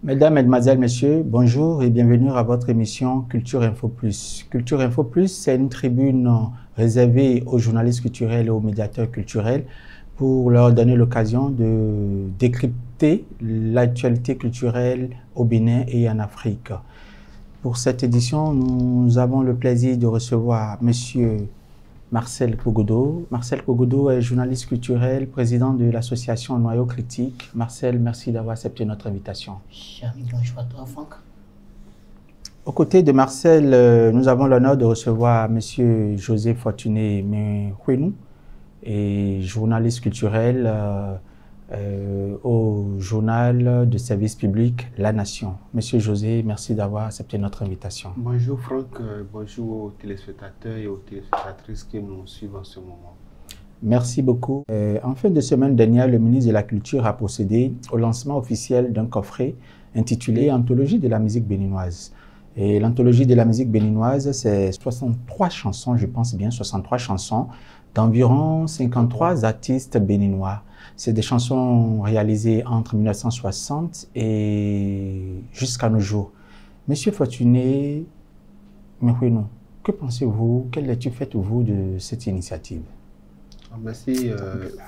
Mesdames, Mesdemoiselles, Messieurs, bonjour et bienvenue à votre émission Culture Info Plus. Culture Info Plus, c'est une tribune réservée aux journalistes culturels et aux médiateurs culturels pour leur donner l'occasion de décrypter l'actualité culturelle au Bénin et en Afrique. Pour cette édition, nous avons le plaisir de recevoir Monsieur Marcel Kogodo. Marcel Kogodo est journaliste culturel, président de l'association Noyau Critique. Marcel, merci d'avoir accepté notre invitation. Bonjour à toi, Franck. Aux côtés de Marcel, nous avons l'honneur de recevoir Monsieur José Fortuné Mehouenou, et journaliste culturel au journal de service public La Nation. Monsieur José, merci d'avoir accepté notre invitation. Bonjour Franck, bonjour aux téléspectateurs et aux téléspectatrices qui nous suivent en ce moment. Merci beaucoup. En fin de semaine dernière, le ministre de la Culture a procédé au lancement officiel d'un coffret intitulé « Anthologie de la musique béninoise ». Et l'anthologie de la musique béninoise, c'est 63 chansons, je pense bien, 63 chansons d'environ 53 artistes béninois. C'est des chansons réalisées entre 1960 et jusqu'à nos jours. Monsieur Fortuné Mehouenou, que pensez-vous, quelle lecture faites-vous de cette initiative? Merci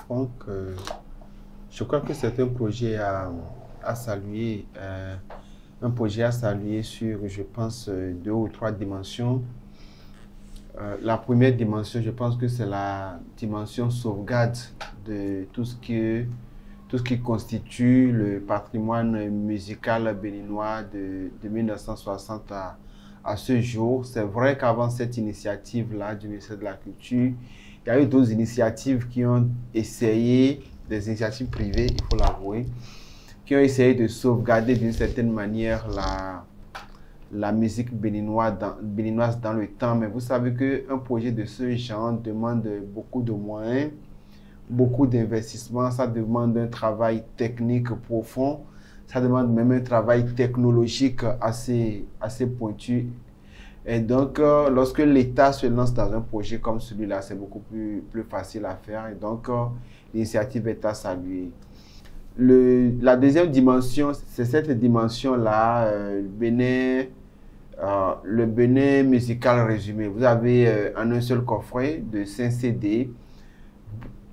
Franck. Je crois que c'est un projet à saluer, sur, je pense, 2 ou 3 dimensions. La première dimension, je pense que c'est la dimension sauvegarde de tout ce qui constitue le patrimoine musical béninois de 1960 à ce jour. C'est vrai qu'avant cette initiative-là du ministère de la Culture, il y a eu d'autres initiatives qui ont essayé, des initiatives privées, il faut l'avouer, qui ont essayé de sauvegarder d'une certaine manière la musique béninoise dans le temps. Mais vous savez qu'un projet de ce genre demande beaucoup de moyens, beaucoup d'investissements, ça demande un travail technique profond, ça demande même un travail technologique assez pointu. Et donc, lorsque l'État se lance dans un projet comme celui-là, c'est beaucoup plus facile à faire. Et donc, l'initiative est à saluer. La deuxième dimension, c'est cette dimension-là, le Bénin musical résumé. Vous avez en un seul coffret de 5 CD.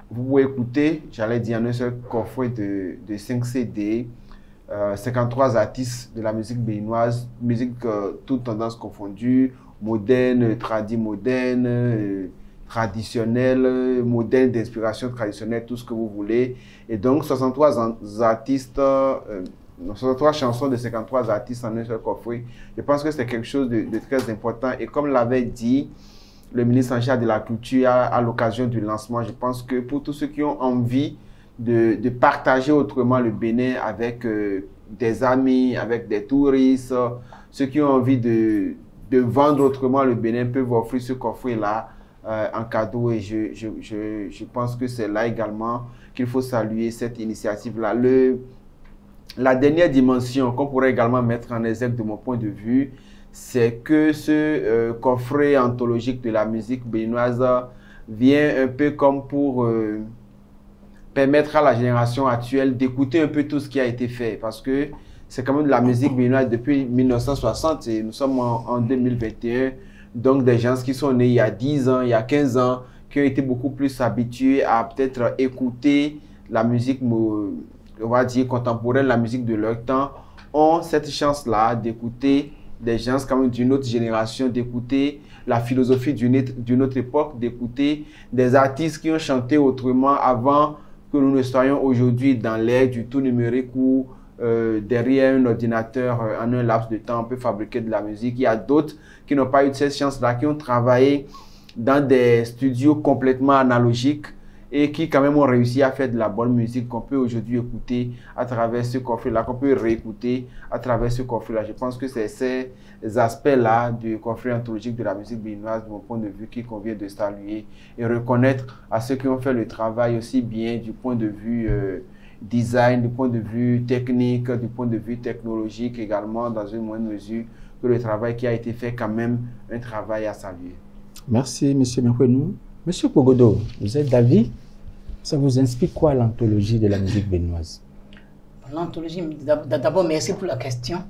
Vous pouvez écouter, j'allais dire en un seul coffret de 5 CD, 53 artistes de la musique béninoise, musique toutes tendances confondues, moderne, traditionnelle, moderne d'inspiration traditionnelle, tout ce que vous voulez. Et donc 63 artistes, 63 chansons de 53 artistes en un seul coffret. Je pense que c'est quelque chose de très important. Et comme l'avait dit le ministre en charge de la Culture à l'occasion du lancement, je pense que pour tous ceux qui ont envie de partager autrement le Bénin avec des amis, avec des touristes, ceux qui ont envie de vendre autrement le Bénin peuvent offrir ce coffret-là en cadeau. Et je pense que c'est là également qu'il faut saluer cette initiative-là. La dernière dimension qu'on pourrait également mettre en exergue de mon point de vue, c'est que ce coffret anthologique de la musique béninoise vient un peu comme pour permettre à la génération actuelle d'écouter un peu tout ce qui a été fait. Parce que c'est quand même de la musique béninoise depuis 1960 et nous sommes en 2021. Donc des gens qui sont nés il y a 10 ans, il y a 15 ans, qui ont été beaucoup plus habitués à peut-être écouter la musique, on va dire, contemporaine, la musique de leur temps, ont cette chance-là d'écouter des gens quand même d'une autre génération, d'écouter la philosophie d'une autre époque, d'écouter des artistes qui ont chanté autrement avant que nous ne soyons aujourd'hui dans l'ère du tout numérique où derrière un ordinateur, en un laps de temps, on peut fabriquer de la musique. Il y a d'autres qui n'ont pas eu cette chance-là, qui ont travaillé dans des studios complètement analogiques et qui quand même ont réussi à faire de la bonne musique qu'on peut aujourd'hui écouter à travers ce coffret-là, qu'on peut réécouter à travers ce coffret-là. Je pense que c'est ces aspects-là du coffret anthologique de la musique béninoise, de mon point de vue, qu'il convient de saluer et reconnaître à ceux qui ont fait le travail aussi bien du point de vue design, du point de vue technique, du point de vue technologique également, dans une moindre mesure, que le travail qui a été fait quand même un travail à saluer. Merci, M. Mehouenou. Monsieur Kogodo, vous êtes d'avis? Ça vous inspire quoi l'anthologie de la musique béninoise? L'anthologie, d'abord merci pour la question.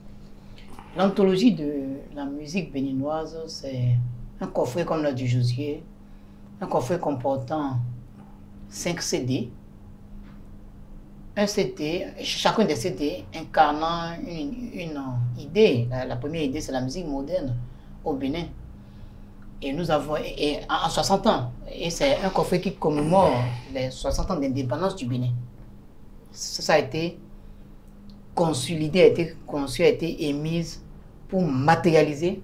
L'anthologie de la musique béninoise, c'est un coffret, comme l'a dit Josué, un coffret comportant 5 CD. Un CD, chacun des CD incarnant une idée. La première idée, c'est la musique moderne au Bénin. Et nous avons, en 60 ans, et c'est un coffret qui commémore les 60 ans d'indépendance du Bénin. Ça a été conçu, l'idée a été conçue, a été émise pour matérialiser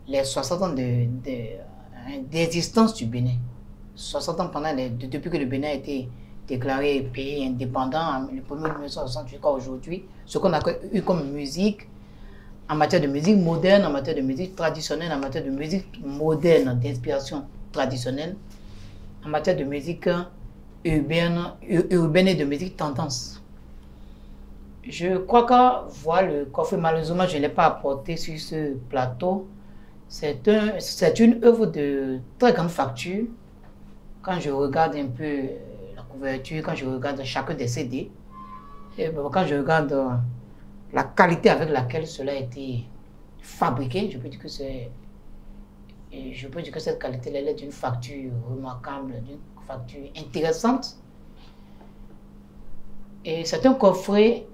les 60 ans d'existence du Bénin. 60 ans depuis que le Bénin a été déclaré pays indépendant, le 1er 1968 jusqu'à aujourd'hui, ce qu'on a eu comme musique, en matière de musique moderne, en matière de musique traditionnelle, en matière de musique moderne d'inspiration traditionnelle, en matière de musique urbaine et de musique tendance. Je crois qu'à voir le coffret, malheureusement, je ne l'ai pas apporté sur ce plateau. C'est une œuvre de très grande facture. Quand je regarde un peu la couverture, quand je regarde chacun des CD, et quand je regarde la qualité avec laquelle cela a été fabriqué, je peux dire que cette qualité est d'une facture remarquable, d'une facture intéressante. Et c'est un coffret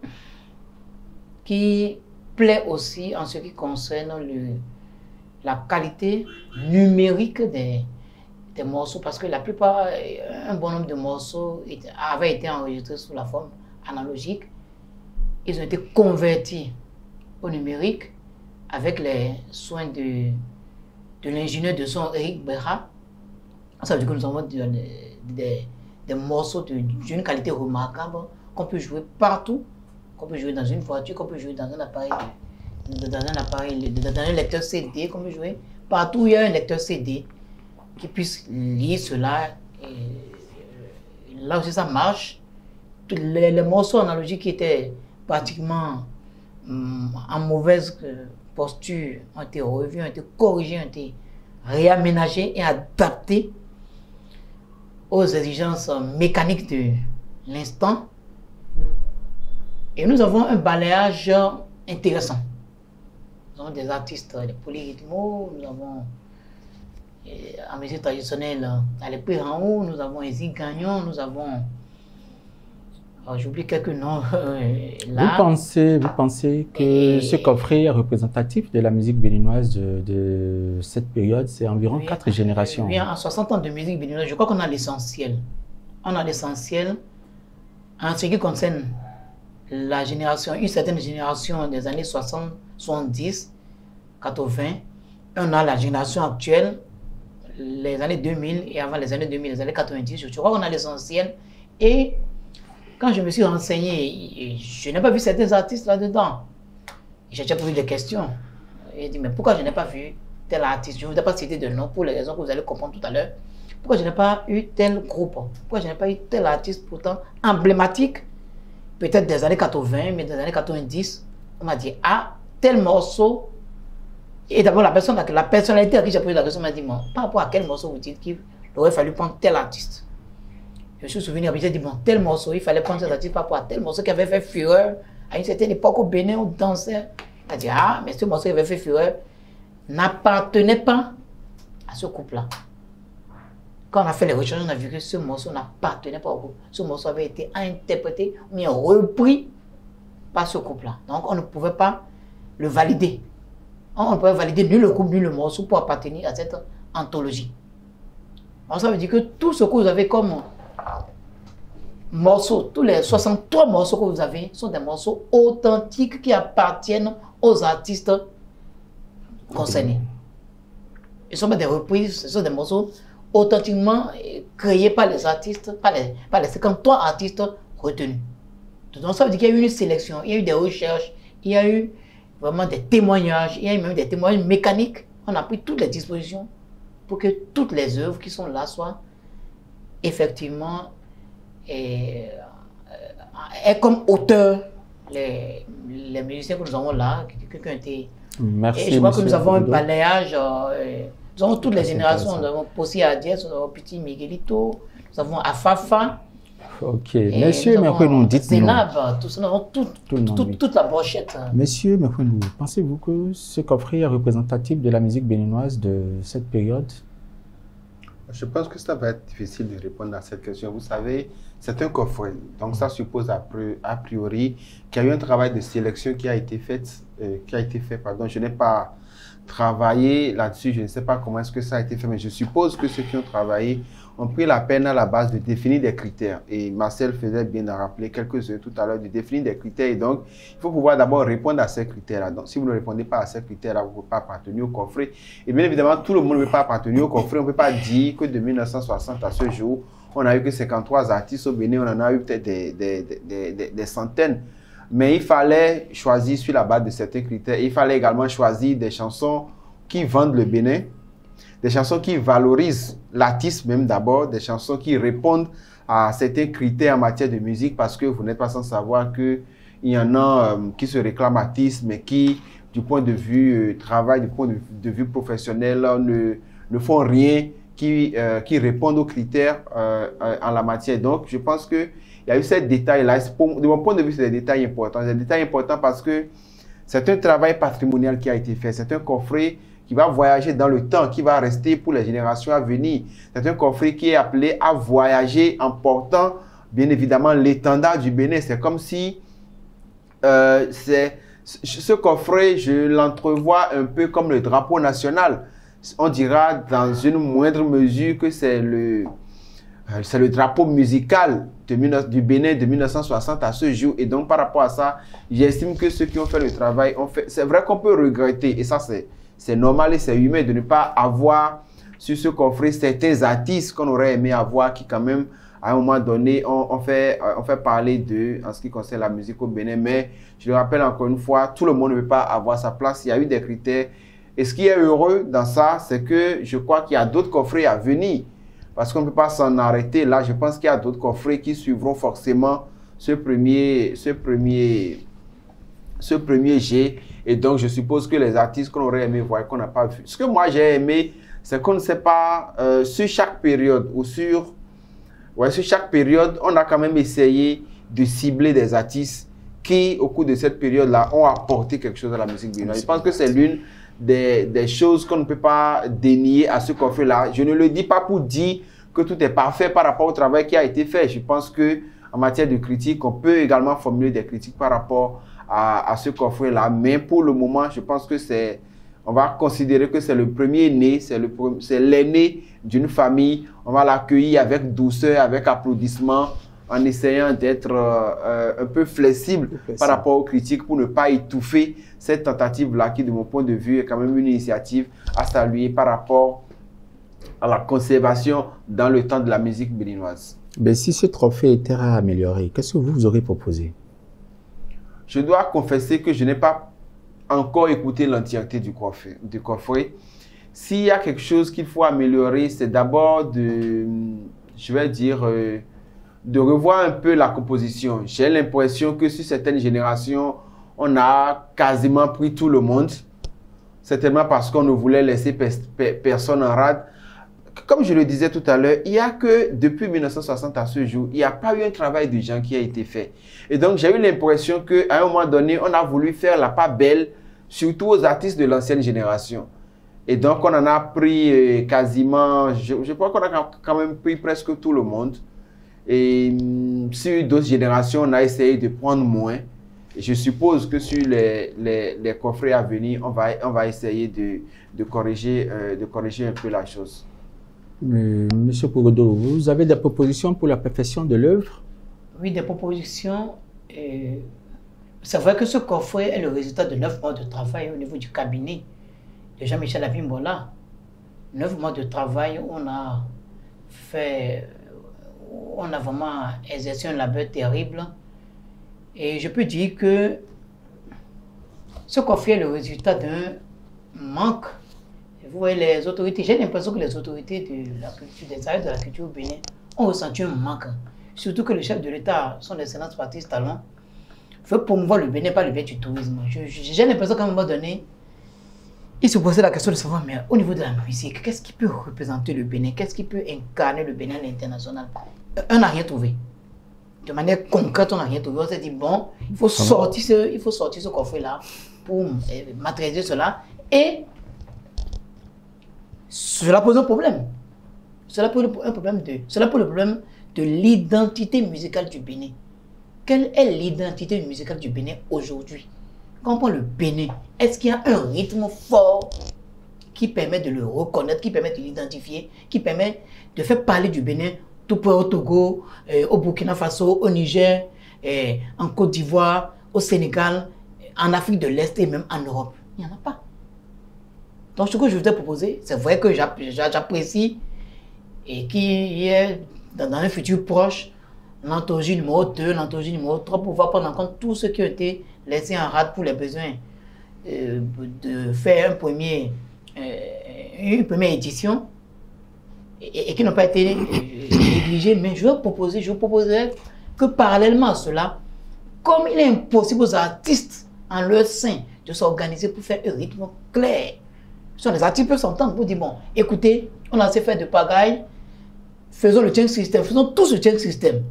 qui plaît aussi en ce qui concerne la qualité numérique des morceaux, parce que la plupart, un bon nombre de morceaux avaient été enregistrés sous la forme analogique. Ils ont été convertis au numérique avec les soins de l'ingénieur de son Eric Berra. Ça veut dire que nous avons des morceaux d'une qualité remarquable qu'on peut jouer partout, qu'on peut jouer dans une voiture, qu'on peut jouer dans un appareil, dans un lecteur CD, qu'on peut jouer partout où il y a un lecteur CD qui puisse lire cela. Et là aussi ça marche. Les morceaux analogiques qui étaient pratiquement en mauvaise posture ont été revus, ont été corrigés, ont été réaménagés et adaptés aux exigences mécaniques de l'instant. Et nous avons un balayage intéressant. Nous avons des artistes, des polyrythmos, nous avons en musique traditionnelle, Alépé Raoult, nous avons Ezi Gagnon, nous avons... J'oublie quelques noms là. Vous pensez que ce coffret est représentatif de la musique béninoise de cette période? C'est environ 4 générations. Oui, en 60 ans de musique béninoise, je crois qu'on a l'essentiel. On a l'essentiel en ce qui concerne la génération, une certaine génération des années 60, 70, 80. On a la génération actuelle, les années 2000 et avant les années 2000, les années 90. Je crois qu'on a l'essentiel. Et quand je me suis renseigné, je n'ai pas vu certains artistes là-dedans. J'ai déjà posé des questions. J'ai dit, mais pourquoi je n'ai pas vu tel artiste? Je ne voudrais pas citer de nom pour les raisons que vous allez comprendre tout à l'heure. Pourquoi je n'ai pas eu tel groupe? Pourquoi je n'ai pas eu tel artiste pourtant emblématique? Peut-être des années 80, mais des années 90. On m'a dit, ah, tel morceau. Et d'abord, la personnalité à qui j'ai posé la question m'a dit, bon, par rapport à quel morceau vous dites qu'il aurait fallu prendre tel artiste? Je me suis souvenu, j'ai dit, bon, tel morceau, il fallait prendre cet artiste par rapport à tel morceau qui avait fait fureur à une certaine époque au Bénin, on dansait. Il a dit, ah, mais ce morceau qui avait fait fureur n'appartenait pas à ce couple-là. Quand on a fait les recherches, on a vu que ce morceau n'appartenait pas au couple. Ce morceau avait été interprété, mais repris par ce couple-là. Donc, on ne pouvait pas le valider. On ne pouvait valider ni le couple, ni le morceau pour appartenir à cette anthologie. Alors, ça veut dire que tout ce que vous avez comme morceaux, tous les 63 morceaux que vous avez sont des morceaux authentiques qui appartiennent aux artistes concernés. Ils sont pas des reprises, ce sont des morceaux authentiquement créés par les artistes, par les 53 artistes retenus. Donc ça veut dire qu'il y a eu une sélection, il y a eu des recherches, il y a eu vraiment des témoignages, il y a eu même des témoignages mécaniques. On a pris toutes les dispositions pour que toutes les œuvres qui sont là soient effectivement et comme auteurs les musiciens que nous avons là, qui ont été... Merci. Et je crois que nous avons un balayage, nous avons toutes les générations, nous avons Possi Adiès, nous avons Petit Miguelito, nous avons Afafa, Ok. Monsieur Mekwenou, dites-nous. Zénab, tout ça, nous avons toute la brochette. Monsieur Mekwenou, pensez-vous que ce coffret est représentatif de la musique béninoise de cette période? Je pense que ça va être difficile de répondre à cette question. Vous savez, c'est un coffret. Donc, ça suppose a priori qu'il y a eu un travail de sélection qui a été fait. Je n'ai pas travaillé là-dessus. Je ne sais pas comment est-ce que ça a été fait, mais je suppose que ceux qui ont travaillé ont pris la peine à la base de définir des critères. Et Marcel faisait bien de rappeler quelques-uns tout à l'heure, de définir des critères. Et donc, il faut pouvoir d'abord répondre à ces critères-là. Donc, si vous ne répondez pas à ces critères-là, vous ne pouvez pas appartenir au coffret. Et bien évidemment, tout le monde ne peut pas appartenir au coffret. On ne peut pas dire que de 1960 à ce jour, on n'a eu que 53 artistes au Bénin. On en a eu peut-être des centaines. Mais il fallait choisir sur la base de certains critères. Il fallait également choisir des chansons qui vendent le Bénin, des chansons qui valorisent l'artiste même d'abord, des chansons qui répondent à certains critères en matière de musique, parce que vous n'êtes pas sans savoir qu'il y en a qui se réclament artistes, mais qui, du point de vue travail, du point de vue professionnel, ne font rien qui répondent aux critères en la matière. Donc, je pense qu'il y a eu ces détails-là. De mon point de vue, c'est des détails importants. C'est des détails importants parce que c'est un travail patrimonial qui a été fait. C'est un coffret qui va voyager dans le temps, qui va rester pour les générations à venir. C'est un coffret qui est appelé à voyager en portant, bien évidemment, l'étendard du Bénin. C'est comme si ce coffret, je l'entrevois un peu comme le drapeau national. On dira dans une moindre mesure que c'est le drapeau musical du Bénin de 1960 à ce jour. Et donc, par rapport à ça, j'estime que ceux qui ont fait le travail ont fait... C'est vrai qu'on peut regretter, et ça, c'est normal et c'est humain de ne pas avoir sur ce coffret certains artistes qu'on aurait aimé avoir qui, quand même, à un moment donné, on fait parler d'eux en ce qui concerne la musique au Bénin. Mais je le rappelle encore une fois, tout le monde ne peut pas avoir sa place. Il y a eu des critères. Et ce qui est heureux dans ça, c'est que je crois qu'il y a d'autres coffrets à venir. Parce qu'on ne peut pas s'en arrêter là. Je pense qu'il y a d'autres coffrets qui suivront forcément ce premier jet. Et donc, je suppose que les artistes qu'on aurait aimé voir, qu'on n'a pas vu. Ce que moi, j'ai aimé, c'est qu'on ne sait pas, sur chaque période, sur chaque période, on a quand même essayé de cibler des artistes qui, au cours de cette période-là, ont apporté quelque chose à la musique béninoise. Je pense que c'est l'une des choses qu'on ne peut pas dénier à ce coffret-là. Je ne le dis pas pour dire que tout est parfait par rapport au travail qui a été fait. Je pense qu'en matière de critique, on peut également formuler des critiques par rapport à ce coffret-là. Mais pour le moment, je pense que on va considérer que c'est le premier né, c'est l'aîné d'une famille. On va l'accueillir avec douceur, avec applaudissement, en essayant d'être un peu flexible par rapport aux critiques pour ne pas étouffer cette tentative-là qui, de mon point de vue, est quand même une initiative à saluer par rapport à la conservation dans le temps de la musique béninoise. Mais si ce trophée était à améliorer, qu'est-ce que vous aurez proposé? Je dois confesser que je n'ai pas encore écouté l'entièreté du coffret. S'il y a quelque chose qu'il faut améliorer, c'est d'abord de revoir un peu la composition. J'ai l'impression que sur certaines générations, on a quasiment pris tout le monde. Certainement parce qu'on ne voulait laisser personne en rade. Comme je le disais tout à l'heure, il n'y a que depuis 1960 à ce jour, il n'y a pas eu un travail de gens qui a été fait. Et donc, j'ai eu l'impression qu'à un moment donné, on a voulu faire la part belle, surtout aux artistes de l'ancienne génération. Et donc, on en a pris quasiment, je crois qu'on a quand même pris presque tout le monde. Et sur d'autres générations, on a essayé de prendre moins. Et je suppose que sur les coffrets à venir, on va essayer de corriger un peu la chose. Monsieur Pougodo, vous avez des propositions pour la perfection de l'œuvre? Oui, des propositions. C'est vrai que ce coffret est le résultat de 9 mois de travail au niveau du cabinet de Jean-Michel Abimbola. 9 mois de travail, on a vraiment exercé un labeur terrible. Et je peux dire que ce coffret est le résultat d'un manque. Vous voyez, les autorités, j'ai l'impression que les autorités de la culture, des arts de la culture au Bénin ont ressenti un manque. Surtout que le chef de l'État, son excellence Patrice Talon, veut promouvoir le Bénin, pas le bien du tourisme. J'ai l'impression qu'à un moment donné, il se posait la question de savoir, mais au niveau de la musique, qu'est-ce qui peut représenter le Bénin? Qu'est-ce qui peut incarner le Bénin à l'international? On n'a rien trouvé. de manière concrète, on n'a rien trouvé. On s'est dit, bon, il faut sortir ce coffret-là pour matérialiser cela. Et cela pose un problème. Cela pose le problème de l'identité musicale du Bénin. Quelle est l'identité musicale du Bénin aujourd'hui? Quand on prend le Bénin, est-ce qu'il y a un rythme fort qui permet de le reconnaître, qui permet de l'identifier, qui permet de faire parler du Bénin tout près au Togo, au Burkina Faso, au Niger, en Côte d'Ivoire, au Sénégal, en Afrique de l'Est et même en Europe? Il n'y en a pas. Donc ce que je voudrais proposer, c'est vrai que j'apprécie et qu'il y ait dans un futur proche l'anthologie numéro 2, l'anthologie numéro 3 pour pouvoir prendre en compte tous ceux qui ont été laissés en rade pour les besoins de faire une première édition et qui n'ont pas été négligés. Mais je vous proposerais que parallèlement à cela, comme il est impossible aux artistes en leur sein de s'organiser pour faire un rythme clair, les artistes peuvent s'entendre pour dire, bon, écoutez, on a assez fait de pagaille, faisons le chain system, faisons tous le chain system.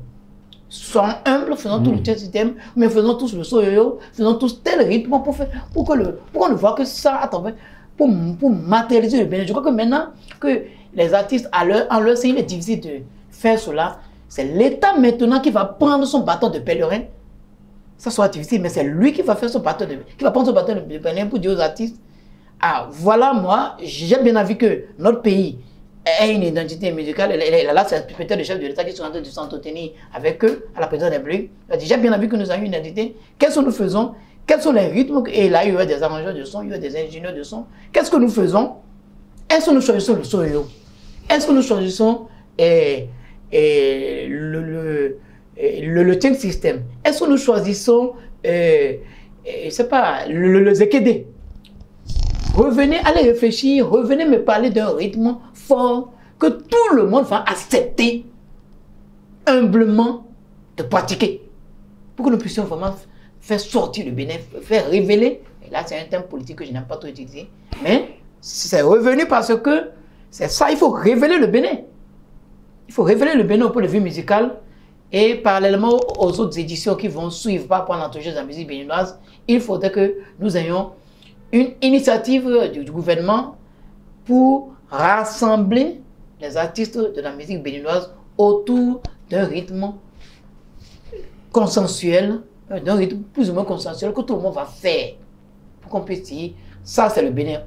Soyons humbles, faisons tout le chain system, mais faisons tous le soyo, faisons tous tel rythme pour qu'on ne voit que ça, attends, pour matérialiser le Bénin. Je crois que maintenant que les artistes, en leur sein, il est difficile de faire cela, c'est l'État maintenant qui va prendre son bâton de pèlerin. Ça soit difficile, mais c'est lui qui va faire qui va prendre son bâton de pèlerin pour dire aux artistes, ah, voilà, moi, j'ai bien envie que notre pays ait une identité musicale. Là, c'est peut-être le chef de l'État qui sont en train de s'entretenir avec eux, à la présidence des Bleus. Il a dit, j'ai bien envie que nous ayons une identité. Qu'est-ce que nous faisons? Quels sont les rythmes? Et là, il y a des arrangeurs de son, il y a des ingénieurs de son. Qu'est-ce que nous faisons? Est-ce que nous choisissons le soyo? Est-ce que nous choisissons le chain system? Est-ce que nous choisissons, c'est pas, le zekede? Revenez, allez réfléchir, revenez me parler d'un rythme fort que tout le monde va accepter humblement de pratiquer. Pour que nous puissions vraiment faire sortir le Bénin, faire révéler. Et là, c'est un thème politique que je n'aime pas trop utiliser. Mais c'est revenu parce que c'est ça, il faut révéler le Bénin. Il faut révéler le Bénin au point de vue musical. Et parallèlement aux autres éditions qui vont suivre par rapport à l'anthologie de la musique béninoise, il faudrait que nous ayons une initiative du gouvernement pour rassembler les artistes de la musique béninoise autour d'un rythme consensuel, d'un rythme plus ou moins consensuel que tout le monde va faire pour qu'on puisse dire ça c'est le Bénin.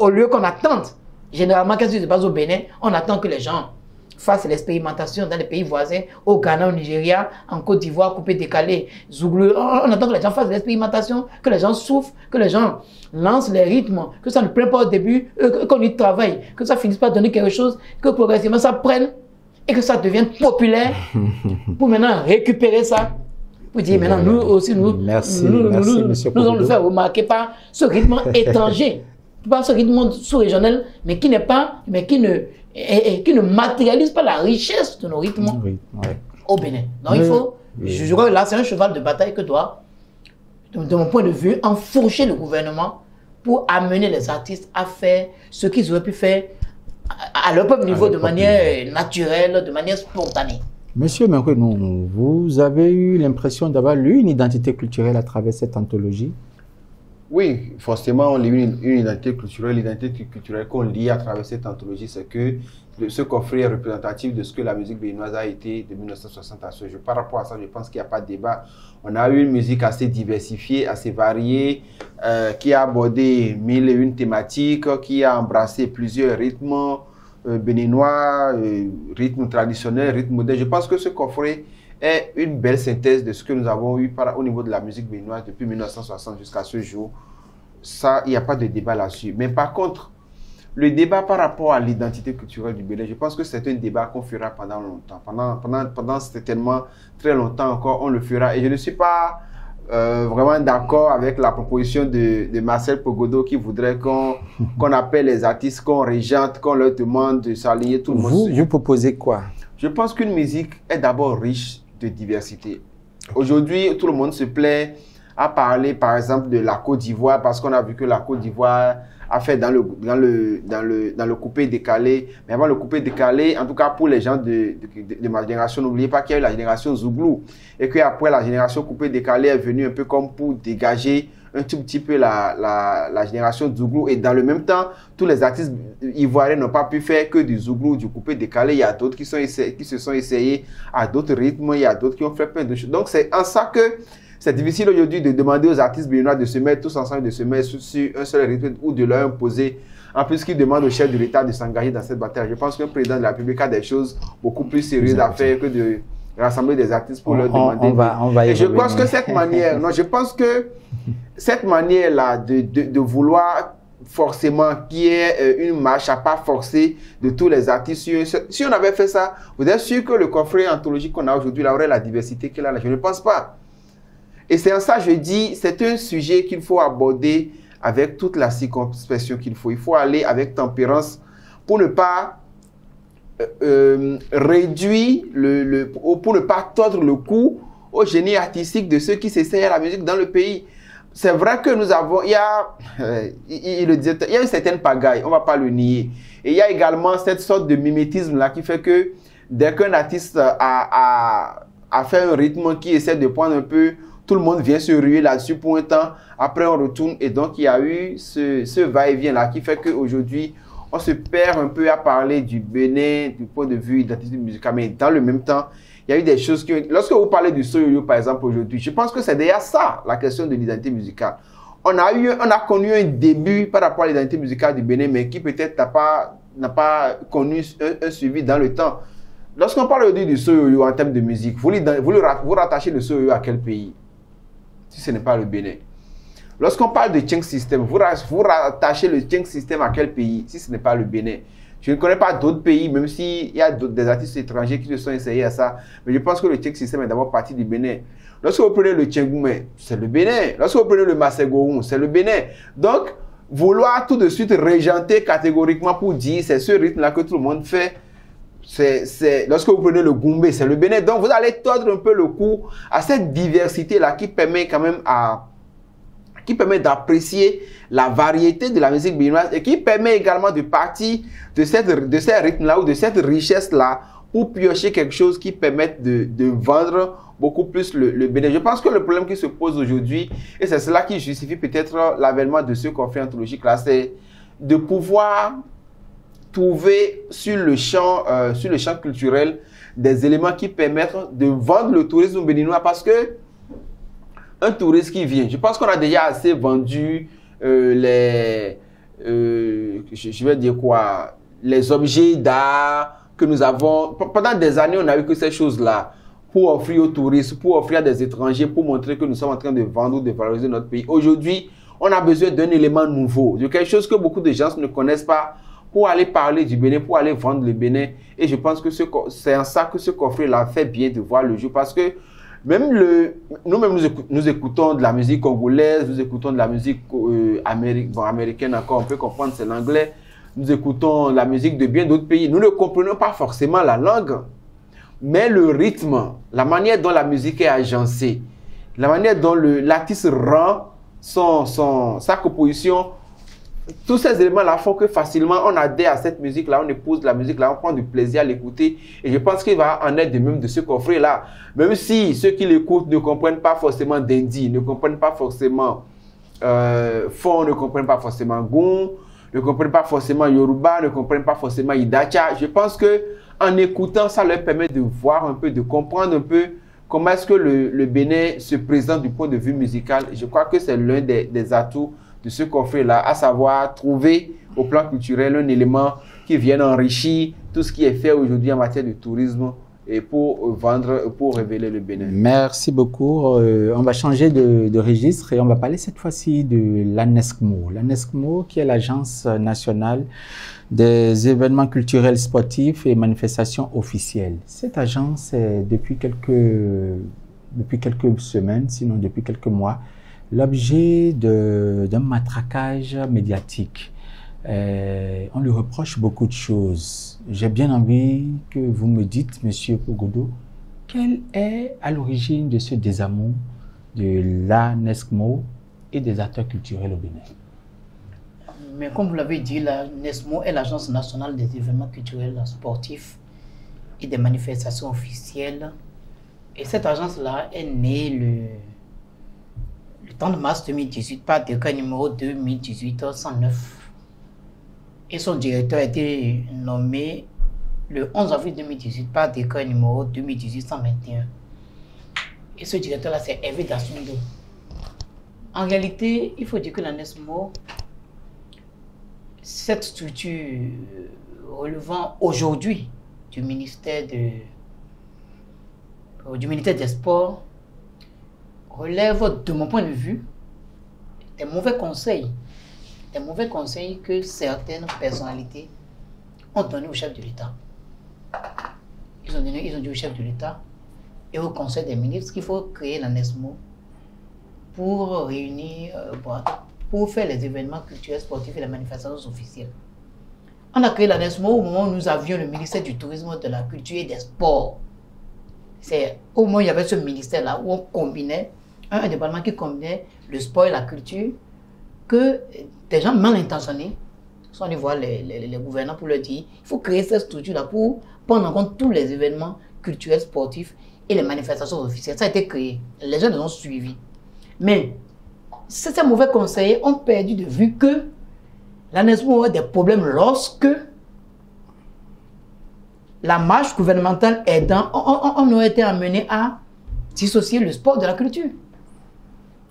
Au lieu qu'on attende, généralement qu'est-ce qui se passe au Bénin, on attend que les gens fassent l'expérimentation dans les pays voisins, au Ghana, au Nigeria, en Côte d'Ivoire, coupé, décalé, Zouglou. On attend que les gens fassent l'expérimentation, que les gens souffrent, que les gens lancent les rythmes, que ça ne prenne pas au début, qu'on y travaille, que ça finisse par donner quelque chose, que progressivement ça prenne et que ça devienne populaire pour maintenant récupérer ça. Pour dire maintenant, nous aussi, nous allons le faire remarquer par ce rythme étranger, pas ce rythme sous-régional, mais qui ne matérialise pas la richesse de nos rythmes au Bénin. Donc il faut, je crois que là c'est un cheval de bataille que doit, de mon point de vue, enfourcher le gouvernement pour amener les artistes à faire ce qu'ils auraient pu faire à leur propre niveau de manière naturelle, de manière spontanée. Monsieur Menkenou, vous avez eu l'impression d'avoir lu une identité culturelle à travers cette anthologie? Oui, forcément, on lit une identité culturelle. L'identité culturelle qu'on lit à travers cette anthologie, c'est que ce coffret est représentatif de ce que la musique béninoise a été de 1960 à ce jour. Par rapport à ça, je pense qu'il n'y a pas de débat. On a eu une musique assez diversifiée, assez variée, qui a abordé 1001 thématiques, qui a embrassé plusieurs rythmes béninois, rythmes traditionnels, rythmes modernes. Je pense que ce coffret est une belle synthèse de ce que nous avons eu au niveau de la musique béninoise depuis 1960 jusqu'à ce jour. Ça, il n'y a pas de débat là-dessus. Mais par contre, le débat par rapport à l'identité culturelle du Bénin, je pense que c'est un débat qu'on fera pendant longtemps. Pendant certainement très longtemps encore, on le fera. Et je ne suis pas vraiment d'accord avec la proposition de Marcel Pogodo qui voudrait qu'on appelle les artistes, qu'on régente, qu'on leur demande de s'aligner tout le monde. Vous proposez quoi? Je pense qu'une musique est d'abord riche de diversité. Aujourd'hui, tout le monde se plaît à parler, par exemple, de la Côte d'Ivoire, parce qu'on a vu que la Côte d'Ivoire a fait dans le coupé-décalé. Mais avant le coupé-décalé, en tout cas pour les gens de ma génération, n'oubliez pas qu'il y a eu la génération Zouglou. Et qu'après, la génération coupé-décalé est venue un peu comme pour dégager un tout petit peu la génération Zouglou. Et dans le même temps, tous les artistes ivoiriens n'ont pas pu faire que du Zouglou, du coupé-décalé. Il y a d'autres qui se sont essayés à d'autres rythmes. Il y a d'autres qui ont fait plein de choses. Donc, c'est en ça que c'est difficile aujourd'hui de demander aux artistes béninois de se mettre tous ensemble, de se mettre sur un seul rythme ou de leur imposer. En plus, qu'ils demandent au chef de l'État de s'engager dans cette bataille. Je pense qu'un président de la République a des choses beaucoup plus sérieuses à faire que de rassembler des artistes pour leur demander. On va et je pense que cette manière, non, je pense que cette manière-là de vouloir forcément qu'il y ait une marche à pas forcer de tous les artistes. Si on avait fait ça, vous êtes sûr que le coffret anthologique qu'on a aujourd'hui, là, aurait la diversité qu'il a là? Je ne pense pas. Et c'est en ça que je dis, c'est un sujet qu'il faut aborder avec toute la circonspection qu'il faut. Il faut aller avec tempérance pour ne pas réduire, pour ne pas tordre le cou au génie artistique de ceux qui s'essayent à la musique dans le pays. C'est vrai que nous avons, il y a une certaine pagaille, on ne va pas le nier. Et il y a également cette sorte de mimétisme-là qui fait que dès qu'un artiste a fait un rythme qui essaie de prendre un peu, tout le monde vient se ruer là-dessus pour un temps, après on retourne. Et donc il y a eu ce va-et-vient-là qui fait qu'aujourd'hui, on se perd un peu à parler du Bénin, du point de vue d'identité musicale. Mais dans le même temps, il y a eu des choses que... Lorsque vous parlez du Soyoyo, par exemple, aujourd'hui, je pense que c'est déjà ça, la question de l'identité musicale. On a connu un début par rapport à l'identité musicale du Bénin, mais qui peut-être n'a pas connu un suivi dans le temps. Lorsqu'on parle aujourd'hui du Soyoyo en termes de musique, vous rattachez le Soyoyo à quel pays? Si ce n'est pas le Bénin. Lorsqu'on parle de Tcheng System, vous rattachez le Tcheng System à quel pays? Si ce n'est pas le Bénin. Je ne connais pas d'autres pays, même s'il y a des artistes étrangers qui se sont essayés à ça. Mais je pense que le Tcheng System est d'abord parti du Bénin. Lorsque vous prenez le Tchengoumé, c'est le Bénin. Lorsque vous prenez le Masségoum, c'est le Bénin. Donc, vouloir tout de suite régenter catégoriquement pour dire c'est ce rythme-là que tout le monde fait, lorsque vous prenez le Goumbé, c'est le Bénin. Donc, vous allez tordre un peu le cou à cette diversité-là qui permet quand même d'apprécier la variété de la musique béninoise et qui permet également de partir de ces rythmes-là ou de cette richesse-là pour piocher quelque chose qui permette de vendre beaucoup plus le Bénin. Je pense que le problème qui se pose aujourd'hui, et c'est cela qui justifie peut-être l'avènement de ce conflit anthologique-là, c'est de pouvoir trouver sur le champ culturel des éléments qui permettent de vendre le tourisme béninois parce que un touriste qui vient, je pense qu'on a déjà assez vendu je vais dire quoi, les objets d'art que nous avons. Pendant des années, on a eu que ces choses-là pour offrir aux touristes, pour offrir à des étrangers, pour montrer que nous sommes en train de vendre ou de valoriser notre pays. Aujourd'hui, on a besoin d'un élément nouveau, de quelque chose que beaucoup de gens ne connaissent pas pour aller parler du Bénin, pour aller vendre le Bénin. Et je pense que c'est en ça que ce coffret-là fait bien de voir le jour parce que nous-mêmes, nous écoutons de la musique congolaise, nous écoutons de la musique américaine encore, on peut comprendre, c'est l'anglais. Nous écoutons la musique de bien d'autres pays. Nous ne comprenons pas forcément la langue, mais le rythme, la manière dont la musique est agencée, la manière dont l'artiste rend sa composition, tous ces éléments-là font que facilement on adhère à cette musique-là, on épouse la musique-là, on prend du plaisir à l'écouter. Et je pense qu'il va en être de même de ce coffret-là. Même si ceux qui l'écoutent ne comprennent pas forcément Dendi, ne comprennent pas forcément Fon, ne comprennent pas forcément Goum, ne comprennent pas forcément Yoruba, ne comprennent pas forcément Idacha. Je pense que en écoutant, ça leur permet de voir un peu, de comprendre un peu comment est-ce que le Bénin se présente du point de vue musical. Je crois que c'est l'un des atouts de ce coffret-là, à savoir trouver au plan culturel un élément qui vienne enrichir tout ce qui est fait aujourd'hui en matière de tourisme et pour vendre, pour révéler le Bénin. Merci beaucoup. On va changer de registre et on va parler cette fois-ci de l'ANESCMO. L'ANESCMO qui est l'Agence nationale des événements culturels, sportifs et manifestations officielles. Cette agence est depuis quelques semaines, sinon depuis quelques mois, l'objet d'un matraquage médiatique. On lui reproche beaucoup de choses. J'ai bien envie que vous me dites, Monsieur Pogodo, quelle est à l'origine de ce désamour de l'ANESMO et des acteurs culturels au Bénin? Mais comme vous l'avez dit, la NESMO est l'Agence nationale des événements culturels, sportifs et des manifestations officielles. Et cette agence-là est née le 30 mars 2018 par décret numéro 2018-109. Et son directeur a été nommé le 11 avril 2018 par décret numéro 2018-121. Et ce directeur-là, c'est Hervé Dassundo. En réalité, il faut dire que la NESMO, cette structure relevant aujourd'hui du ministère des Sports, relève, de mon point de vue, des mauvais conseils que certaines personnalités ont donné au chef de l'État. Ils ont dit au chef de l'État et au Conseil des ministres qu'il faut créer la NESMO pour réunir, pour faire les événements culturels, sportifs et les manifestations officielles. On a créé la NESMO au moment où nous avions le ministère du Tourisme, de la Culture et des Sports. C'est au moment où il y avait ce ministère-là où on combinait, un département qui combinait le sport et la culture, que des gens mal intentionnés sont allés voir les gouvernants pour leur dire il faut créer cette structure-là pour prendre en compte tous les événements culturels, sportifs et les manifestations officielles. Ça a été créé. Les gens les ont suivis. Mais ces mauvais conseillers ont perdu de vue que la NESMO a des problèmes lorsque la marche gouvernementale aidant, on aurait été amené à dissocier le sport de la culture.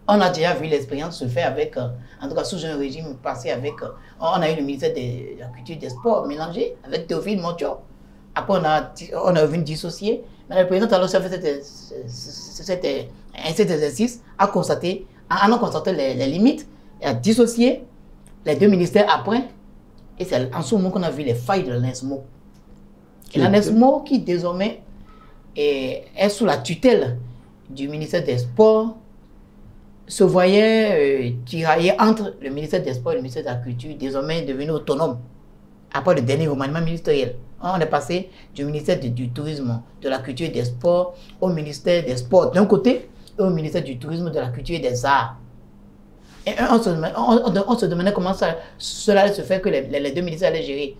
On a déjà vu l'expérience se faire avec, en tout cas sous un régime passé avec, on a eu le ministère de la Culture et des Sports mélangé avec Théophile Montio. Après, on a vu dissocier. Mais le président, alors, cet exercice, a constaté les limites, et a dissocié les deux ministères après. Et c'est en ce moment qu'on a vu les failles de la NESMO. Et la NESMO, qui désormais est sous la tutelle du ministère des Sports, se voyait tirailler entre le ministère des Sports et le ministère de la Culture, désormais devenu autonome. Après le dernier remaniement ministériel, on est passé du ministère du Tourisme, de la Culture et des Sports au ministère des Sports d'un côté et au ministère du Tourisme, de la Culture et des Arts. Et on se demandait comment cela allait se faire, que les deux ministères allaient gérer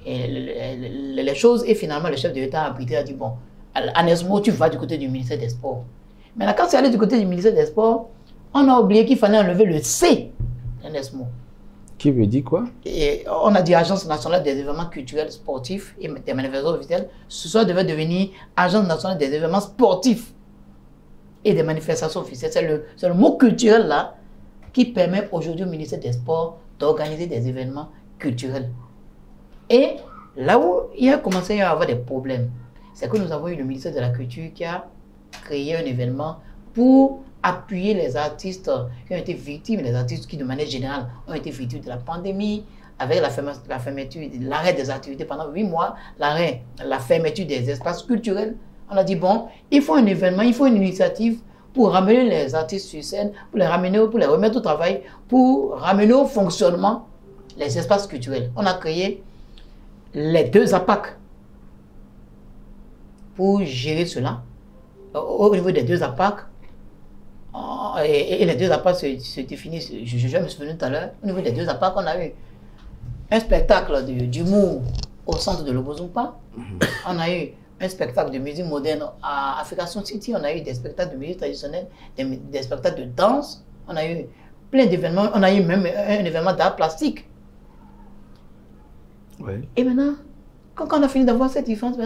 les choses. Et finalement, le chef de l'État a dit bon, à NESMO, tu vas du côté du ministère des Sports. Maintenant, quand c'est allé du côté du ministère des Sports, on a oublié qu'il fallait enlever le C de NESMO. Qui veut dire quoi? Et on a dit Agence nationale des événements culturels, sportifs et des manifestations officielles. Ce soir devait devenir Agence nationale des événements sportifs et des manifestations officielles. C'est le mot culturel là qui permet aujourd'hui au ministère des Sports d'organiser des événements culturels. Et là où il a commencé à y avoir des problèmes, c'est que nous avons eu le ministère de la Culture qui a créé un événement pour appuyer les artistes qui ont été victimes, les artistes qui de manière générale ont été victimes de la pandémie, avec la fermeture, l'arrêt des activités pendant 8 mois, la fermeture des espaces culturels. On a dit bon, il faut un événement, il faut une initiative pour ramener les artistes sur scène, pour les remettre au travail, pour ramener au fonctionnement les espaces culturels. On a créé les 2 APAC pour gérer cela. Au niveau des 2 APAC, et les 2 APAC se définissent, je me suis venu tout à l'heure, au niveau des 2 APAC, on a eu un spectacle d'humour au centre de l'Obozumpa, on a eu un spectacle de musique moderne à Africation City, on a eu des spectacles de musique traditionnelle, des spectacles de danse, on a eu plein d'événements, on a eu même un événement d'art plastique. Ouais. Et maintenant, quand on a fini d'avoir cette différence,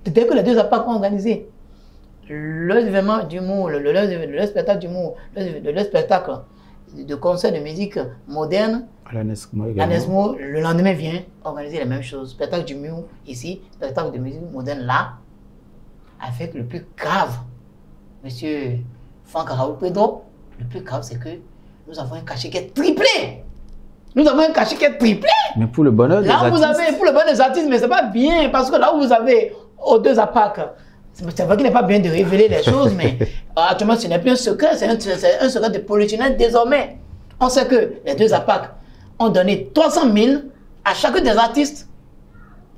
dès que les 2 APAC ont organisé leur événement d'humour, le spectacle d'humour, le spectacle de concert de musique moderne, la NESMO, le lendemain vient organiser la même chose. Spectacle d'humour ici, spectacle de musique moderne là, avec le plus grave, monsieur Franck Raoul Pedro, le plus grave c'est que nous avons un cachet qui est triplé. Nous avons un cachet qui est triplé. Mais pour le bonheur des artistes. Pour le bonheur des artistes, mais c'est pas bien, parce que là où vous avez aux 2 APAC, c'est vrai qu'il n'est pas bien de révéler les choses, mais actuellement, ce n'est plus un secret, c'est un secret de polichinelle désormais. On sait que les 2 APAC ont donné 300 000 à chacun des artistes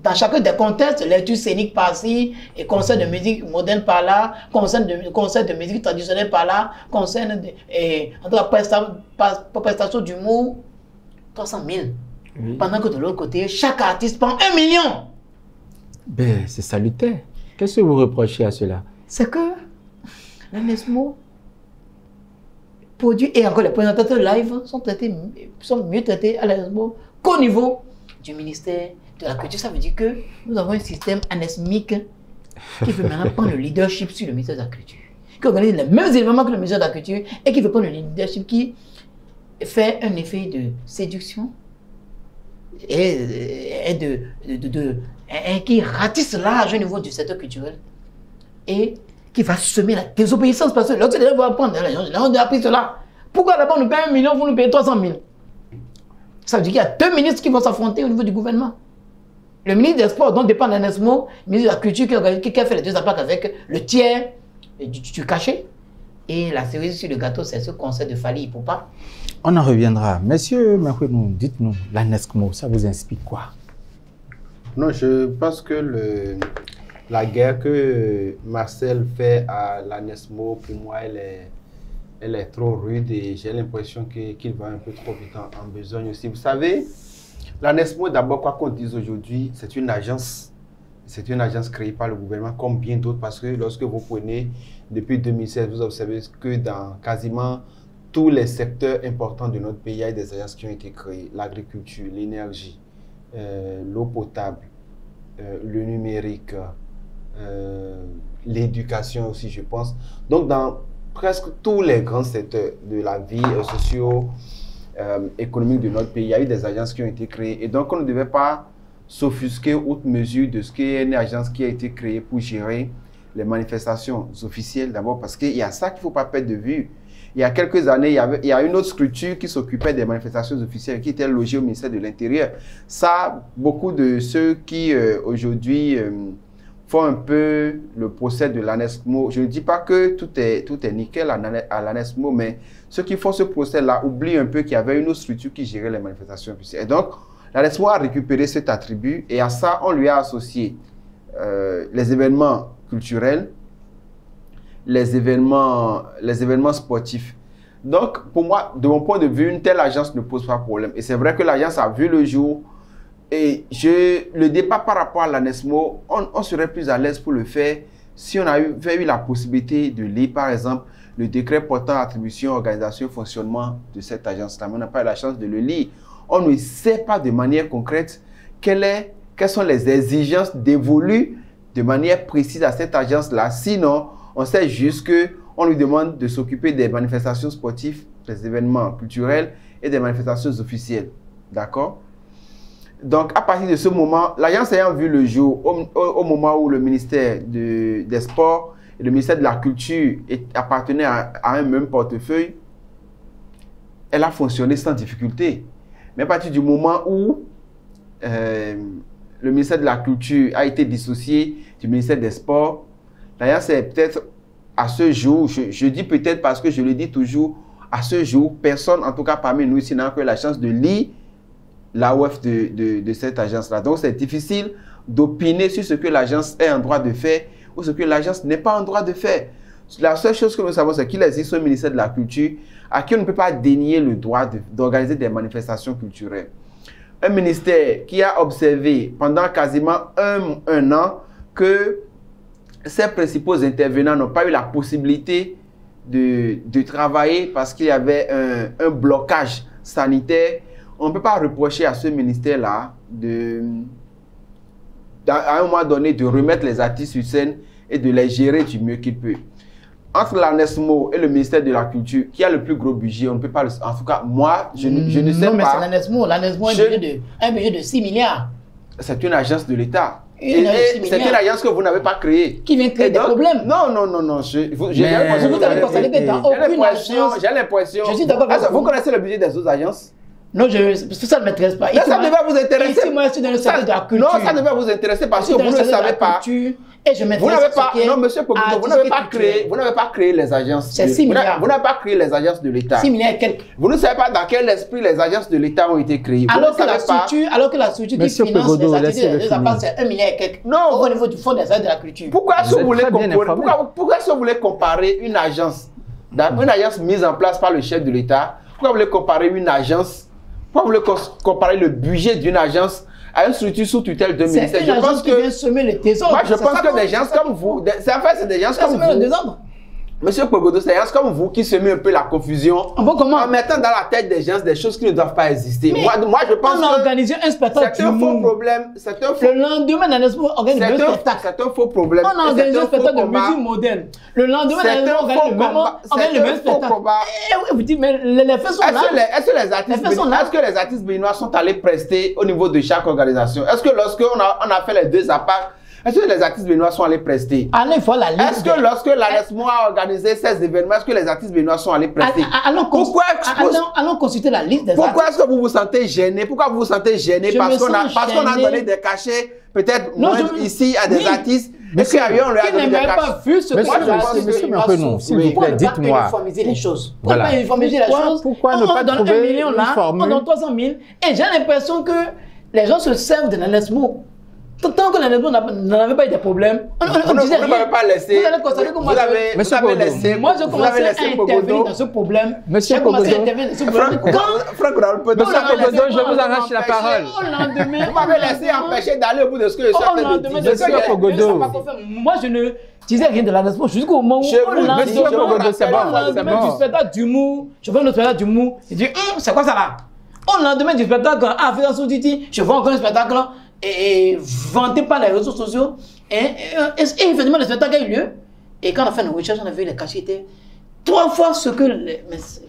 Dans chacun des contextes, lecture scénique par-ci, et concert de musique moderne par-là, concert de musique traditionnelle par-là, concert de, en tout cas, prestation d'humour, 300 000. Oui. Pendant que de l'autre côté, chaque artiste prend 1 million. Ben, c'est salutaire. Qu'est-ce que vous reprochez à cela? C'est que l'ANESMO produit, et encore les présentateurs live sont mieux traités à l'ANESMO qu'au niveau du ministère de la Culture. Ça veut dire que nous avons un système anesmique qui veut maintenant prendre le leadership sur le ministère de la Culture, qui organise les mêmes événements que le ministère de la Culture et qui veut prendre le leadership, qui fait un effet de séduction et qui ratisse large au niveau du secteur culturel et qui va semer la désobéissance parce que l'autre va prendre on a appris cela. Pourquoi d'abord nous payons 1 million, vous nous payez 300 000? Ça veut dire qu'il y a 2 ministres qui vont s'affronter au niveau du gouvernement. Le ministre des Sports, dont dépend l'ANESMO, le ministre de la Culture qui a fait les 2 attaques avec le tiers du cachet. Et la cerise sur le gâteau, c'est ce concert de Fally Ipupa. On en reviendra. Monsieur Mekwenou, dites-nous, l'ANESMO, ça vous inspire quoi? Non, je pense que la guerre que Marcel fait à l'ANESMO, pour moi, elle est trop rude et j'ai l'impression qu'il va un peu trop vite en besogne aussi. Vous savez, l'ANESMO, d'abord, quoi qu'on dise aujourd'hui, c'est une agence. C'est une agence créée par le gouvernement, comme bien d'autres, parce que lorsque vous prenez, depuis 2016, vous observez que dans quasiment tous les secteurs importants de notre pays, il y a des agences qui ont été créées. L'agriculture, l'énergie, l'eau potable, le numérique, l'éducation aussi, je pense. Donc, dans presque tous les grands secteurs de la vie socio-économique de notre pays, il y a eu des agences qui ont été créées. Et donc, on ne devait pas s'offusquer outre mesure de ce qu'est une agence qui a été créée pour gérer les manifestations officielles d'abord, parce qu'il y a ça qu'il ne faut pas perdre de vue. Il y a quelques années, il y a une autre structure qui s'occupait des manifestations officielles qui était logée au ministère de l'Intérieur. Ça, beaucoup de ceux qui aujourd'hui font un peu le procès de l'ANESMO, je ne dis pas que tout est nickel à l'ANESMO, mais ceux qui font ce procès-là oublient un peu qu'il y avait une autre structure qui gérait les manifestations officielles. Et donc, l'ANESMO a récupéré cet attribut et à ça, on lui a associé les événements culturels, les événements sportifs. Donc, pour moi, de mon point de vue, une telle agence ne pose pas de problème. Et c'est vrai que l'agence a vu le jour. Et le débat par rapport à l'ANESMO, on serait plus à l'aise pour le faire si on avait eu la possibilité de lire, par exemple, le décret portant attribution, organisation, fonctionnement de cette agence-là. Mais on n'a pas eu la chance de le lire. On ne sait pas de manière concrète quelles sont les exigences dévolues de manière précise à cette agence-là. Sinon, on sait juste qu'on lui demande de s'occuper des manifestations sportives, des événements culturels et des manifestations officielles. D'accord? Donc, à partir de ce moment, l'agence ayant vu le jour, au moment où le ministère des Sports et le ministère de la Culture appartenaient à un même portefeuille, elle a fonctionné sans difficulté. Mais à partir du moment où le ministère de la Culture a été dissocié du ministère des Sports, l'agence est peut-être à ce jour, je dis peut-être parce que je le dis toujours, à ce jour, personne, en tout cas parmi nous ici, n'a eu la chance de lire l'AOF de cette agence-là. Donc, c'est difficile d'opiner sur ce que l'agence est en droit de faire ou ce que l'agence n'est pas en droit de faire. La seule chose que nous savons, c'est qu'il existe un ministère de la Culture à qui on ne peut pas dénier le droit d'organiser des manifestations culturelles. Un ministère qui a observé pendant quasiment un an que ses principaux intervenants n'ont pas eu la possibilité de travailler parce qu'il y avait un blocage sanitaire. On ne peut pas reprocher à ce ministère-là à un moment donné de remettre les artistes sur scène et de les gérer du mieux qu'il peut. Entre l'ANESMO et le ministère de la Culture, qui a le plus gros budget, on ne peut pas... En tout cas, moi, je ne sais pas... Non, mais c'est l'ANESMO. L'ANESMO a un budget de 6 milliards. C'est une agence de l'État. C'est une agence que vous n'avez pas créée. Qui vient créer des problèmes. Non. J'ai l'impression... Je suis d'accord avec vous. Vous connaissez le budget des autres agences? Non, ça ne m'intéresse pas. Mais ça devait vous intéresser. Ici, moi, je suis dans le secteur de la culture. Non, ça devait vous intéresser parce que vous ne savez pas. et je m'intéresse à ce qui est... Non, monsieur Pogodo, vous n'avez pas créé les agences. C'est 6 milliards. Vous n'avez pas créé les agences de l'État. 6 milliards et quelques. Vous ne savez pas dans quel esprit les agences de l'État ont été créées. Alors que la structure qui finance les activités des APA, c'est 1 milliard et quelques. Non. Au niveau du fonds des aides de la culture. Pourquoi est-ce que vous voulez comparer une agence, une agence mise en place par le chef de l'État? Pourquoi vous voulez comparer une agence? Pourquoi vous voulez comparer le budget d'une agence à une structure sous tutelle de ministère? C'est une agence qui vient semer le désordre. Moi, je pense que des gens comme vous, c'est des gens comme vous. Monsieur Pogodo, c'est des gens comme vous qui semet un peu la confusion en mettant dans la tête des gens des choses qui ne doivent pas exister. Moi, je pense on a organisé un spectacle. C'est un faux problème. Le lendemain, on organise un spectacle. C'est un faux problème. On a organisé un spectacle de musique moderne. Le lendemain, on organise le même spectacle. Vous dites, mais les faits sont là. Est-ce que les artistes béninois sont allés prester au niveau de chaque organisation? Est-ce que lorsqu'on a fait les deux APAC, est-ce que les artistes béninois sont allés prester? Allez, il faut la liste. Est-ce que lorsque l'ANESMO a organisé ces événements, est-ce que les artistes béninois sont allés prester? Allons consulter la liste des artistes. Pourquoi est-ce que vous vous sentez gêné? Pourquoi vous vous sentez gêné? Parce qu'on a donné des cachets, peut-être ici, à des artistes. Est-ce qu'il y a eu, on leur a donné des cachets? Monsieur Mourenou, s'il vous plaît, dites-moi. Uniformiser les choses. Pourquoi uniformiser les choses? Pourquoi ne pas trouver une formule? On donne 300 000 et j'ai l'impression que les gens se servent de l'ANESMO. Tant que l'ANESMO n'avait pas eu de problème, on disait rien. Vous n'avez pas laissé. Vous allez constater que moi, je commençais à intervenir dans ce problème. Monsieur Pogodo, Franck Pogodo, je vous arrache la parole. Vous m'avez laissé empêcher d'aller au bout de ce que je suis en train de dire. Monsieur Pogodo. Moi, je ne disais rien de l'ANESMO jusqu'au moment où Monsieur Pogodo, c'est bon. Du spectacle d'humour, je vois notre spectacle d'humour, je dis, c'est quoi ça là? Au lendemain du spectacle, à Fédération Titi, je vois encore un spectacle et vanté par les réseaux sociaux. Et effectivement, le spectacle a eu lieu. Et quand on a fait nos recherches, on a vu les cachets étaient 3 fois ce que...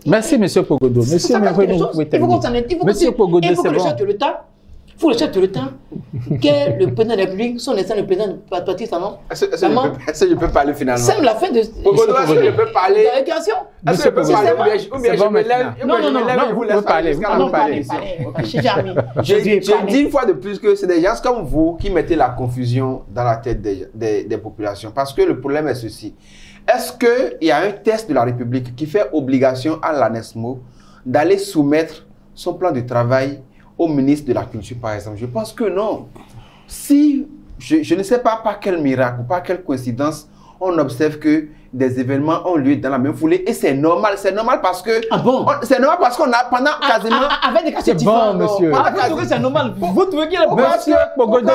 Merci, M. Pogodo. Monsieur Mourenou, Monsieur Pogodo, c'est bon. Il faut le chef de l'État, qui est le président de la République, son état, le président de Patrice Talon. Est-ce que je peux parler finalement? C'est la fin de... Pogodo, est-ce que je peux parler? De l'éducation. Est-ce que je peux parler? Ou bien je me lève, vous pouvez parler. Vous parlez. J'ai dit une fois de plus que c'est des gens comme vous qui mettez la confusion dans la tête des populations. Parce que le problème est ceci. Est-ce qu'il y a un test de la République qui fait obligation à l'ANESMO d'aller soumettre son plan de travail au ministre de la Culture, par exemple? Je pense que non. Si, je ne sais pas par quel miracle ou par quelle coïncidence, on observe que des événements ont lieu dans la même foulée et c'est normal. C'est normal parce que... Ah bon? C'est normal parce qu'on a pendant quasiment... Avec des cachets différents. Bon, monsieur. Vous trouvez que c'est normal? Vous trouvez qu'il est... Monsieur Pogodo.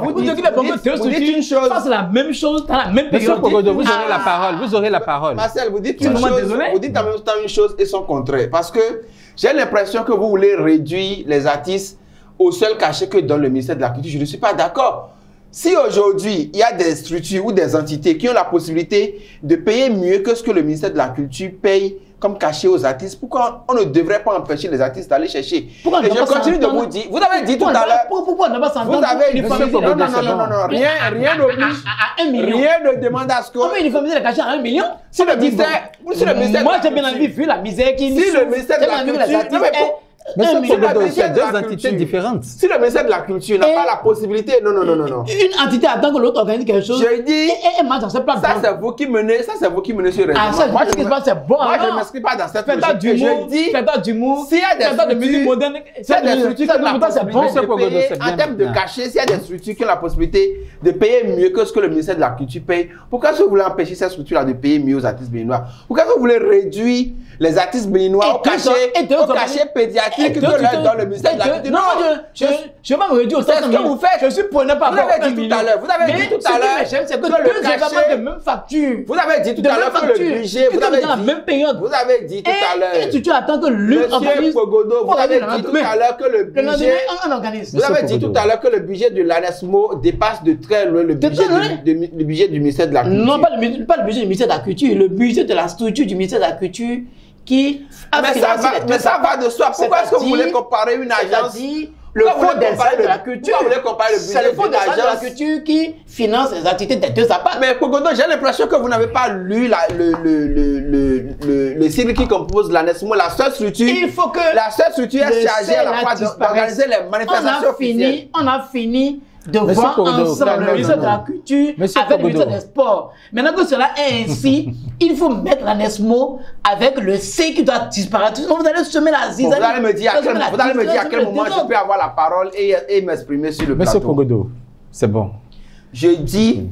Vous trouvez qu'il est bon? Vous dites une chose. Ça, c'est la même chose dans la même période. Monsieur Pogodo, vous aurez la parole. Vous aurez la parole. Marcel, vous dites une chose. Vous dites en même temps une chose et son contraire. Parce que j'ai l'impression que vous voulez réduire les artistes au seul cachet que donne le ministère de la Culture. Je ne suis pas d'accord. Si aujourd'hui, il y a des structures ou des entités qui ont la possibilité de payer mieux que ce que le ministère de la Culture paye comme cachet aux artistes, pourquoi on ne devrait pas empêcher les artistes d'aller chercher? Et je continue de vous dire, vous avez dit tout à l'heure, pourquoi on n'a pas s'entendre? vous avez non, rien n'oblige, rien ne demande à ce que... On peut uniformiser les cachets à 1 million? Si le ministère... Moi, j'ai bien envie, vu la misère qui... Si le ministère de la Culture... Monsieur Pogodo, c'est deux entités différentes. Si le ministère de la Culture n'a pas la possibilité, non. Une entité attend que l'autre organise quelque chose. Je dis, et marche dans cette plateforme. ça c'est vous qui menez ce raisonnement. Ah, ça, moi, ce qui se passe, c'est bon. Moi, je ne m'inscris pas dans cette logique. Je dis, d'humour, s'il y a des de musique moderne, s'il y a des structures qui ont la possibilité de payer, en termes de cachet, s'il y a des structures qui ont la possibilité de payer mieux que ce que le ministère de la Culture paye, pourquoi est-ce que vous voulez empêcher ces structures-là de payer mieux aux artistes béninois? Pourquoi est-ce que vous voulez réduire les artistes béninois au cachet pédiatrique que leur donne le ministère de la Culture? Non, je ne vais pas me réduire au 500 000. C'est ce que vous faites. Je suis preneur par rapport à 1 million. Vous avez dit tout à l'heure. C'est que deux événements de même facture. Vous avez dit tout à l'heure que le budget. Vous avez dit dans la même période. Vous avez dit tout à l'heure. Et tu attends que l'une organise. Monsieur Pogodo, vous avez dit tout à l'heure que le budget. Vous avez dit tout à l'heure que le budget de l'ANESMO dépasse de très loin le budget du ministère de la Culture. Non, pas le budget du ministère de la Culture. Le budget de la structure du ministère de la Culture qui a financé les deux. Mais ça va de soi. Pourquoi est-ce que vous voulez comparer une agence? Le fonds des aides de la culture. Vous voulez comparer le budget c'est le fonds des aides de la culture qui finance les activités des deux APAC. Mais Pogodo, j'ai l'impression que vous n'avez pas lu le cycle qui compose l'ANESMO, la seule structure. Il faut que la seule structure est chargée à la fois d'organiser les manifestations officielles. On a fini de voir ensemble le ministère de la Culture avec le ministère des Sports. Maintenant que cela est ainsi, il faut mettre l'ANESMO avec le C qui doit disparaître. Vous allez semer la zizanie. Vous allez me dire à quel moment je peux avoir la parole et m'exprimer sur le plateau. Monsieur Pogodo, c'est bon. Je dis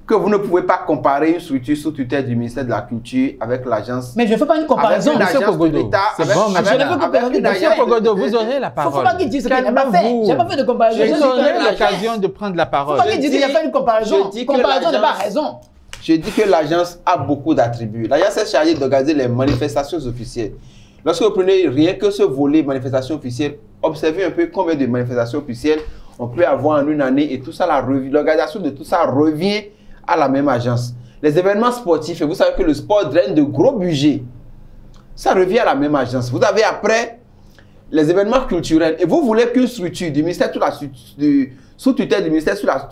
que vous ne pouvez pas comparer une structure sous tutelle du ministère de la Culture avec l'agence. Mais je ne fais pas une comparaison. Monsieur Pogodo, c'est bon. Monsieur Pogodo, vous aurez la parole. Il ne faut pas qu'il dise ce qu'il n'a pas fait. Je n'ai pas fait de comparaison. Vous aurez l'occasion de prendre la parole. Il ne faut pas qu'il dise qu'il n'y a pas une comparaison. Comparaison n'est pas raison. Je dis que l'agence a beaucoup d'attributs. L'agence est chargée d'organiser les manifestations officielles. Lorsque vous prenez rien que ce volet manifestations officielles, observez un peu combien de manifestations officielles on peut avoir en une année et tout ça, l'organisation de tout ça revient à la même agence. Les événements sportifs, et vous savez que le sport draine de gros budgets, ça revient à la même agence. Vous avez après les événements culturels et vous voulez qu'une structure du ministère sous tutelle du ministère sous la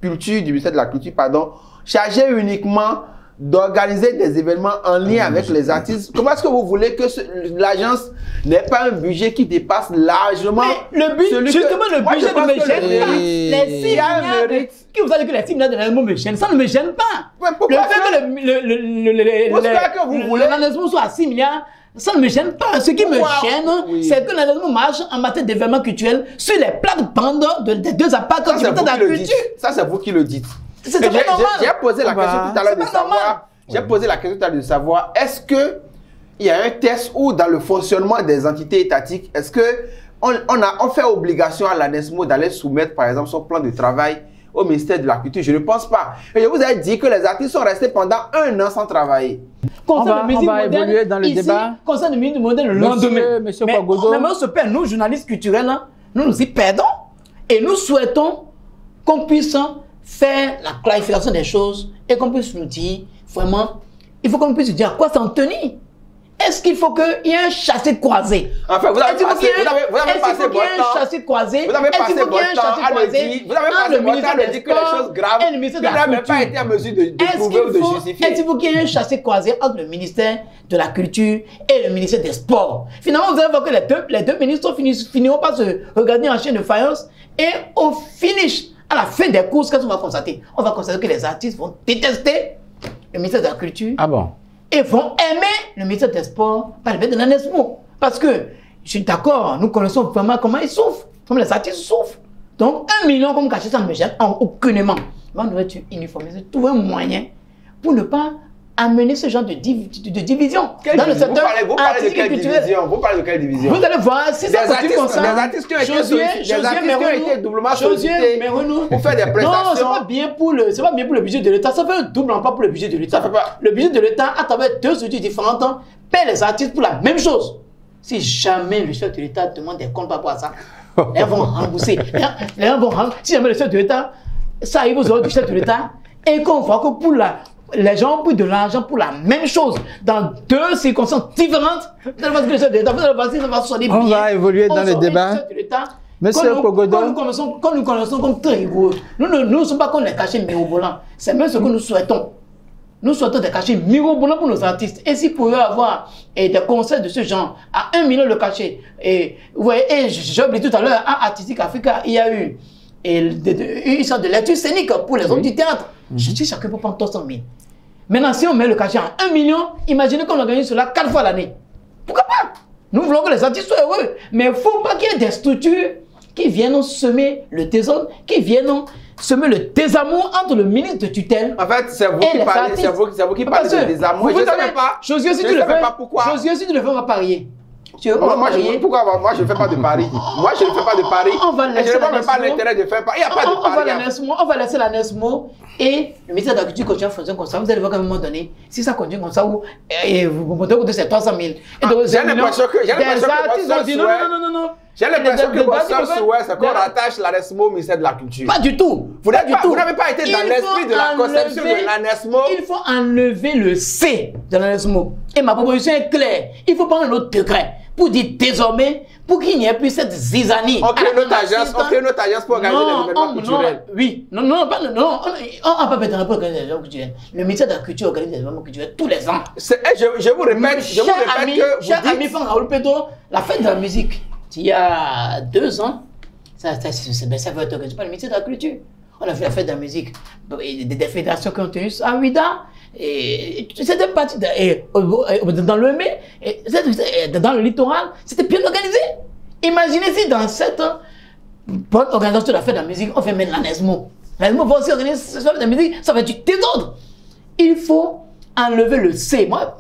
culture du ministère de la Culture, pardon, chargée uniquement d'organiser des événements en lien avec les artistes. Comment est-ce que vous voulez que l'agence n'ait pas un budget qui dépasse largement le budget, justement le budget ne me gêne pas. Les 6 milliards, qui vous a dit que les 6 milliards de l'ANESMO me gênent, ça ne me gêne pas. Ouais, le fait que l'ANESMO soit à 6 milliards, ça ne me gêne pas. Ce qui me gêne, c'est que l'ANESMO marche en matière d'événements culturels sur les plates-bandes des deux apparts comme de la culture. Ça, c'est vous qui le dites. C'est pas normal. J'ai posé la question tout à l'heure de savoir. J'ai posé la question tout à l'heure de savoir est-ce que il y a un test où dans le fonctionnement des entités étatiques, est-ce que on fait obligation à l'ANESMO d'aller soumettre par exemple son plan de travail au ministère de la Culture? Je ne pense pas. Et je vous ai dit que les artistes sont restés pendant 1 an sans travailler. On va évoluer dans le débat. Concernant le musique moderne, le lendemain. Monsieur Pogodo. Mais on se perd, nous journalistes culturels, nous nous y perdons. Et nous souhaitons qu'on puisse faire la clarification des choses et qu'on puisse nous dire, vraiment, il faut qu'on puisse dire à quoi s'en tenir. Est-ce qu'il faut qu'il y ait un chassé croisé? Enfin, vous avez passé votre temps. Un chassé croisé. Vous avez passé votre temps à le dire. Vous avez passé votre temps à le dire que les choses graves. Et le ministère de la Culture. Vous n'avez pas été en mesure de prouver ou de justifier. Est-ce qu'il faut qu'il y ait un chassé croisé entre le ministère de la Culture et le ministère des Sports? Finalement, vous allez voir que les deux ministres finiront par se regarder en chaîne de faïence et au finish, à la fin des courses, qu'est-ce qu'on va constater? On va constater que les artistes vont détester le ministère de la Culture. Ah bon? Et vont aimer le ministère des Sports par le biais de l'ANESMO. Parce que, je suis d'accord, nous connaissons vraiment comment ils souffrent, comment les artistes souffrent. Donc, 1 million comme cachet, ça ne me gêne aucunement. Mais on devrait uniformiser, trouver un moyen pour ne pas amener ce genre de division dans le secteur artistique et culturel. Vous parlez de quelle division? Vous allez voir, si ça continue comme ça, les artistes qui ont été doublement sollicités pour faire des prestations. Non, c'est pas bien pour le budget de l'État. Ça fait un double emploi pour le budget de l'État. Le budget de l'État, à travers 2 structures différentes, paie les artistes pour la même chose. Si jamais le chef de l'État demande des comptes par rapport à ça, ils vont rembourser. Si jamais le chef de l'État, ça arrive aux ordres du chef de l'État, et qu'on voit que les gens ont pris de l'argent pour la même chose dans 2 circonstances différentes. On va évoluer dans le débat. Monsieur Pogodo. Quand nous connaissons comme très rigoureux, nous ne sommes pas comme les cachets mirobolants. C'est même ce que nous souhaitons. Nous souhaitons des cachets mirobolants pour nos artistes. Et s'il pouvait y avoir des concerts de ce genre à 1 million de cachets, et vous voyez, j'ai oublié tout à l'heure, à Artistic Africa, il y a eu une sorte de lecture scénique pour les hommes du théâtre. Je dis chacun peut prendre 300 000. Maintenant, si on met le cachet à 1 million, imaginez qu'on organise cela 4 fois l'année. Pourquoi pas? Nous voulons que les artistes soient heureux. Mais il ne faut pas qu'il y ait des structures qui viennent semer le désordre, qui viennent semer le désamour entre le ministre de tutelle. En fait, c'est vous qui parlez, de désamour. Je ne savais pas. Josué, si tu le fais, pourquoi? Josué, si tu le fais, on va parier. Moi, je ne fais pas de pari. Moi, je ne fais pas de pari. Je ne vois même pas l'intérêt de faire pari. Il n'y a pas de pari. On va laisser l'ANESMO et le ministère de la Culture continue à fonctionner comme ça. Vous allez voir qu'à un moment donné, si ça continue comme ça, vous montez au côté de ces 300 000. J'ai l'impression que votre seul souhait, c'est qu'on rattache l'ANESMO au ministère de la Culture. Pas du tout. Vous n'avez pas été dans l'esprit de la conception de l'ANESMO. Il faut enlever le C de l'ANESMO. Et ma proposition est claire. Il faut prendre un autre degré pour dire désormais, pour qu'il n'y ait plus cette zizanie. On crée notre agence pour organiser les événements culturels. Oui. Non, on n'a pas besoin pour organiser les événements culturels. Le ministère de la Culture organise des événements culturels tous les ans. Je vous répète que cher ami Franck Raoul Pedro, la fête de la musique, il y a 2 ans, Ça va être organisé par le ministère de la Culture. On a fait la fête de la musique, des fédérations qui ont tenu à Ouida, et c'était parti dans le mai, dans le littoral, c'était bien organisé. Imaginez si dans cette bonne organisation de la fête de la musique, on fait même l'ANESMO. L'ANESMO va aussi organiser cette fête de la musique, ça va être du désordre. Il faut enlever le C. Moi,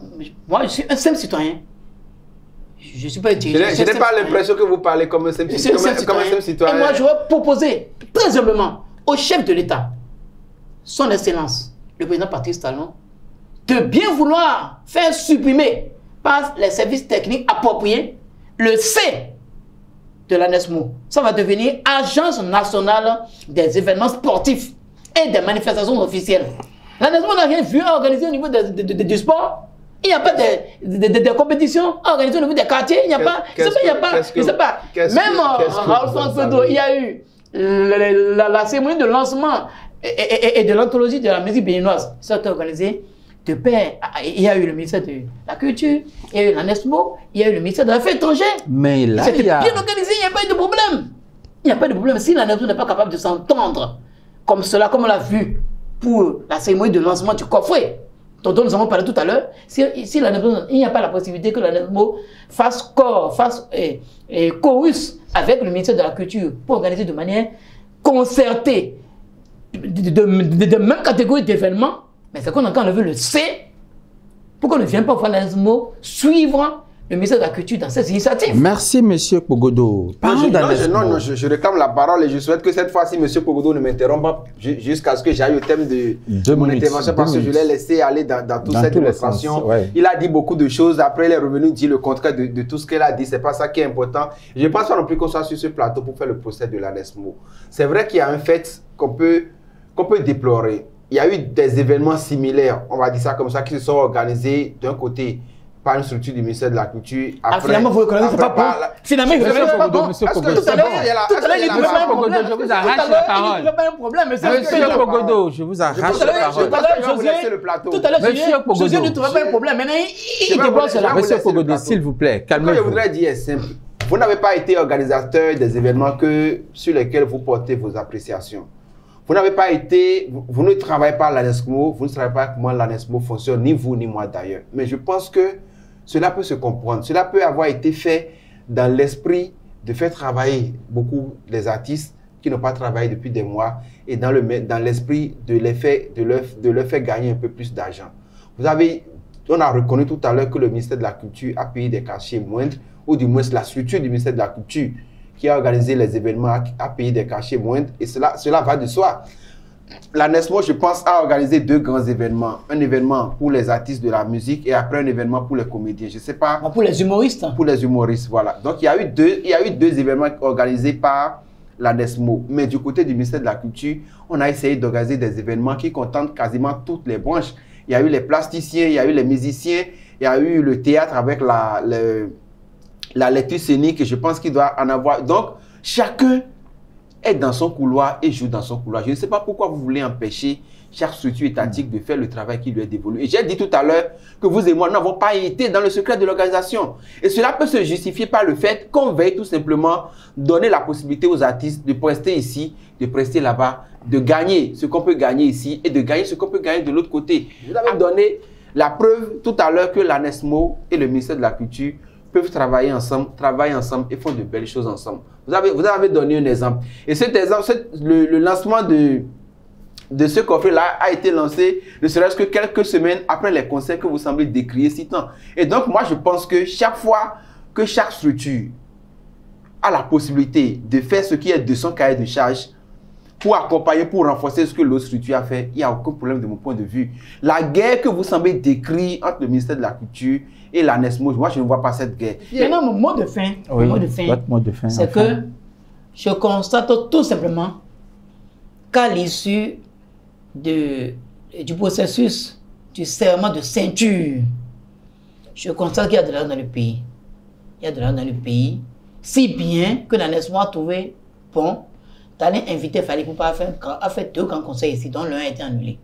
je suis un simple citoyen. Je ne suis pas dirigeant. Je n'ai pas l'impression que vous parlez comme un simple citoyen. Et moi, je vais proposer très humblement au chef de l'État, son Excellence, le président Patrice Talon, de bien vouloir faire supprimer par les services techniques appropriés le C de l'ANESMO. Ça va devenir Agence nationale des événements sportifs et des manifestations officielles. L'ANESMO n'a rien vu à organiser au niveau du sport. Il n'y a pas de compétitions organisées au niveau des quartiers. Il n'y a pas. Je ne sais pas. Même Alphonse Fedo, il y a eu la cérémonie de lancement et de l'anthologie de la musique béninoise. Ça a été organisé de pair. Il y a eu le ministère de la Culture, il y a eu l'ANESMO, il y a eu le ministère de l'Affaires étrangères. Mais là, c'était bien organisé, il n'y a pas eu de problème. Il n'y a pas de problème. Si l'ANESMO n'est pas capable de s'entendre comme cela, comme on l'a vu pour la cérémonie de lancement du coffret, dont nous avons parlé tout à l'heure, si l'ANESMO, il n'y a pas la possibilité que l'ANESMO fasse corps, fasse chorus avec le ministère de la Culture pour organiser de manière concertée de même catégorie d'événements, mais c'est qu'on a encore enlevé le C pour qu'on ne vienne pas au l'ANESMO suivre le ministère de la Culture dans ces initiatives. Merci, M. Pogodo. Je réclame la parole et je souhaite que cette fois-ci, M. Pogodo ne m'interrompe pas jusqu'à ce que j'aille au thème de mon intervention parce que je l'ai laissé aller dans toute cette démonstration. Ouais. Il a dit beaucoup de choses. Après, il est revenu dire le contraire de tout ce qu'il a dit. C'est pas ça qui est important. Je ne pense pas non plus qu'on soit sur ce plateau pour faire le procès de l'ANESMO. C'est vrai qu'il y a un fait qu'on peut déplorer. Il y a eu des événements similaires, on va dire ça comme ça, qui se sont organisés d'un côté par une structure du ministère de la Culture. Après, finalement, vous reconnaissez pas bon. Finalement, vous reconnaissez pas bon. Monsieur Pogodo, tout à l'heure, il ne pas un problème. Je vous arrache la parole. Monsieur Pogodo, je vous arrache la parole. Tout à l'heure, José ne trouvait pas un problème. Maintenant, il déborde cela. Monsieur Pogodo, s'il vous plaît, calmez-vous. Ce que je voudrais dire est simple. Vous n'avez pas été organisateur des événements sur lesquels vous portez vos appréciations. Vous n'avez pas été, vous ne travaillez pas à l'ANESMO, vous ne savez pas comment l'ANESMO fonctionne, ni vous ni moi d'ailleurs. Mais je pense que cela peut se comprendre. Cela peut avoir été fait dans l'esprit de faire travailler beaucoup les artistes qui n'ont pas travaillé depuis des mois et dans l'esprit de leur faire gagner un peu plus d'argent. On a reconnu tout à l'heure que le ministère de la Culture a payé des cachets moindres, ou du moins la structure du ministère de la Culture qui a organisé les événements a payé des cachets moindres et cela va de soi. L'ANESMO, je pense, a organisé 2 grands événements. Un événement pour les artistes de la musique et après un événement pour les comédiens. Je ne sais pas. Pour les humoristes. Pour les humoristes, voilà. Donc, il y a eu deux événements organisés par l'ANESMO. Mais du côté du ministère de la Culture, on a essayé d'organiser des événements qui contentent quasiment toutes les branches. Il y a eu les plasticiens, il y a eu les musiciens, il y a eu le théâtre avec la lecture scénique, et je pense qu'il doit en avoir. Donc, chacun est dans son couloir et joue dans son couloir. Je ne sais pas pourquoi vous voulez empêcher chaque structure étatique de faire le travail qui lui est dévolu. Et j'ai dit tout à l'heure que vous et moi n'avons pas été dans le secret de l'organisation. Et cela peut se justifier par le fait qu'on veuille tout simplement donner la possibilité aux artistes de prester ici, de prester là-bas, de gagner ce qu'on peut gagner ici et de gagner ce qu'on peut gagner de l'autre côté. Vous avez donné la preuve tout à l'heure que l'ANESMO et le ministère de la Culture peuvent travailler ensemble et font de belles choses ensemble. Vous avez donné un exemple. Et cet exemple, le lancement de ce coffret-là a été lancé ne serait-ce que quelques semaines après les concerts que vous semblez décrier si tant. Et donc, moi, je pense que chaque fois que chaque structure a la possibilité de faire ce qui est de son cahier de charge pour accompagner, pour renforcer ce que l'autre structure a fait, il n'y a aucun problème de mon point de vue. La guerre que vous semblez décrire entre le ministère de la Culture et l'ANESMO, moi, je ne vois pas cette guerre. Maintenant, mon mot de fin, c'est que je constate tout simplement qu'à l'issue du processus du serment de ceinture, je constate qu'il y a de l'argent dans le pays. Il y a de l'argent dans le pays, si bien que l'ANESMO a trouvé bon d'aller inviter Fally Ipupa à faire 2 grands conseils ici, dont l'un a été annulé.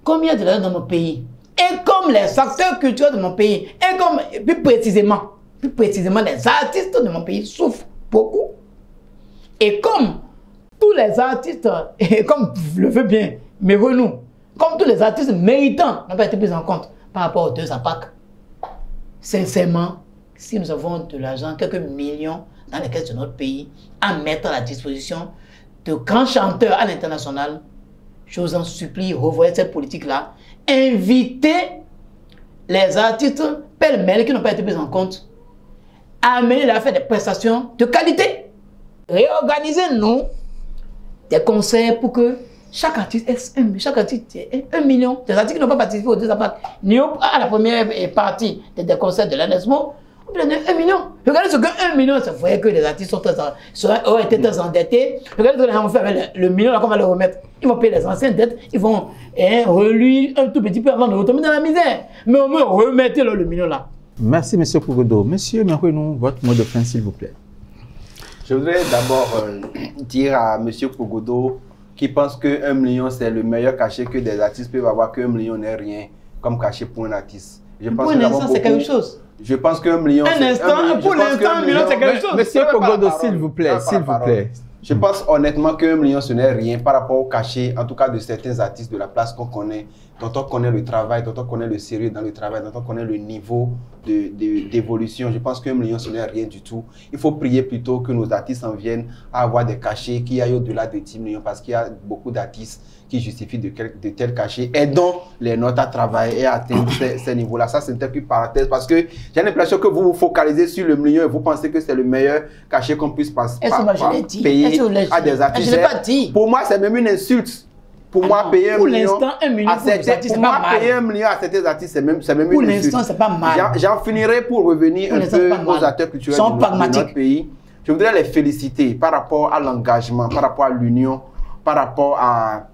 Comme il y a de l'argent dans mon pays, et comme les acteurs culturels de mon pays, et comme plus précisément les artistes de mon pays souffrent beaucoup, Et comme tous les artistes, et comme le veut bien Meronou, comme tous les artistes méritants n'ont pas été pris en compte par rapport aux 2 APAC, sincèrement, si nous avons de l'argent, quelques millions dans les caisses de notre pays, à mettre à la disposition de grands chanteurs à l'international, je vous en supplie, revoyez cette politique-là. Invitez les artistes pêle-mêle qui n'ont pas été pris en compte. Amenez-les à faire des prestations de qualité. Réorganisez-nous des concerts pour que chaque artiste ait 1 million. Des artistes qui n'ont pas participé aux 2 APAC, ni à la première partie des concerts de l'ANESMO, on peut donner 1 million. Regardez ce que 1 million, ça voyait que les artistes ont été très endettés. Regardez ce qu'ils vont faire avec le million, là qu'on va le remettre. Ils vont payer les anciennes dettes, ils vont reluire un tout petit peu avant de retomber dans la misère. Mais au moins, remettez le million là. Merci, M. Pogodo. Monsieur Meronou, votre mot de fin, s'il vous plaît. Je voudrais d'abord dire à M. Pogodo qui pense que 1 million c'est le meilleur cachet que des artistes peuvent avoir, que 1 million n'est rien comme cachet pour un artiste. Pour un instant, c'est quelque chose. Je pense que 1 million c'est quelque chose. Monsieur Pogodo, s'il vous plaît, Je pense honnêtement que 1 million ce n'est rien par rapport au cachet, en tout cas de certains artistes de la place qu'on connaît, dont on connaît le travail, dont on connaît le sérieux dans le travail, dont on connaît le niveau d'évolution. Je pense que 1 million ce n'est rien du tout. Il faut prier plutôt que nos artistes en viennent à avoir des cachets qui aillent au-delà de 10 millions parce qu'il y a beaucoup d'artistes qui justifient de tels cachets. Aidons les nôtres à travailler et à atteindre ces niveaux-là. Ça, c'est une petite parenthèse parce que j'ai l'impression que vous vous focalisez sur le million et vous pensez que c'est le meilleur cachet qu'on puisse payer à des artistes. Je l'ai pas dit. Pour moi, c'est même une insulte. Pour moi, payer 1 million à certains artistes, c'est même une insulte. Pour l'instant, c'est pas mal. J'en finirai pour revenir un peu aux acteurs culturels de notre pays. Je voudrais les féliciter par rapport à l'engagement, par rapport à l'union, par rapport à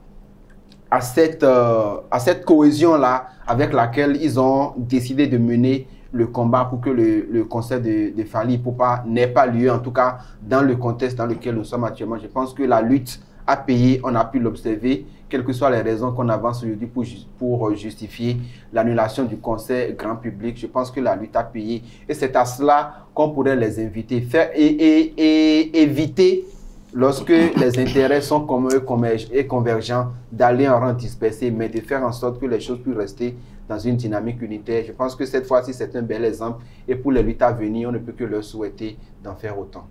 cette cohésion-là avec laquelle ils ont décidé de mener le combat pour que le concert de Fally Ipupa n'ait pas lieu, en tout cas dans le contexte dans lequel nous sommes actuellement. Je pense que la lutte a payé, on a pu l'observer, quelles que soient les raisons qu'on avance aujourd'hui pour justifier l'annulation du concert grand public. Je pense que la lutte a payé et c'est à cela qu'on pourrait les inviter, faire et éviter, lorsque les intérêts sont communs et convergents, d'aller en rang dispersé, mais de faire en sorte que les choses puissent rester dans une dynamique unitaire. Je pense que cette fois-ci, c'est un bel exemple. Et pour les luttes à venir, on ne peut que leur souhaiter d'en faire autant.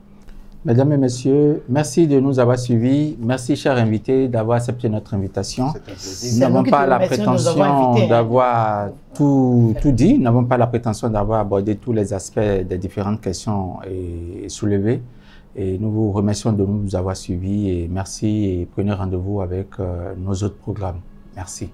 Mesdames et messieurs, merci de nous avoir suivis. Merci, chers invités, d'avoir accepté notre invitation. Nous n'avons pas la prétention d'avoir tout dit. Nous n'avons pas la prétention d'avoir abordé tous les aspects des différentes questions soulevées. Et nous vous remercions de nous avoir suivis et merci et prenez rendez-vous avec nos autres programmes. Merci.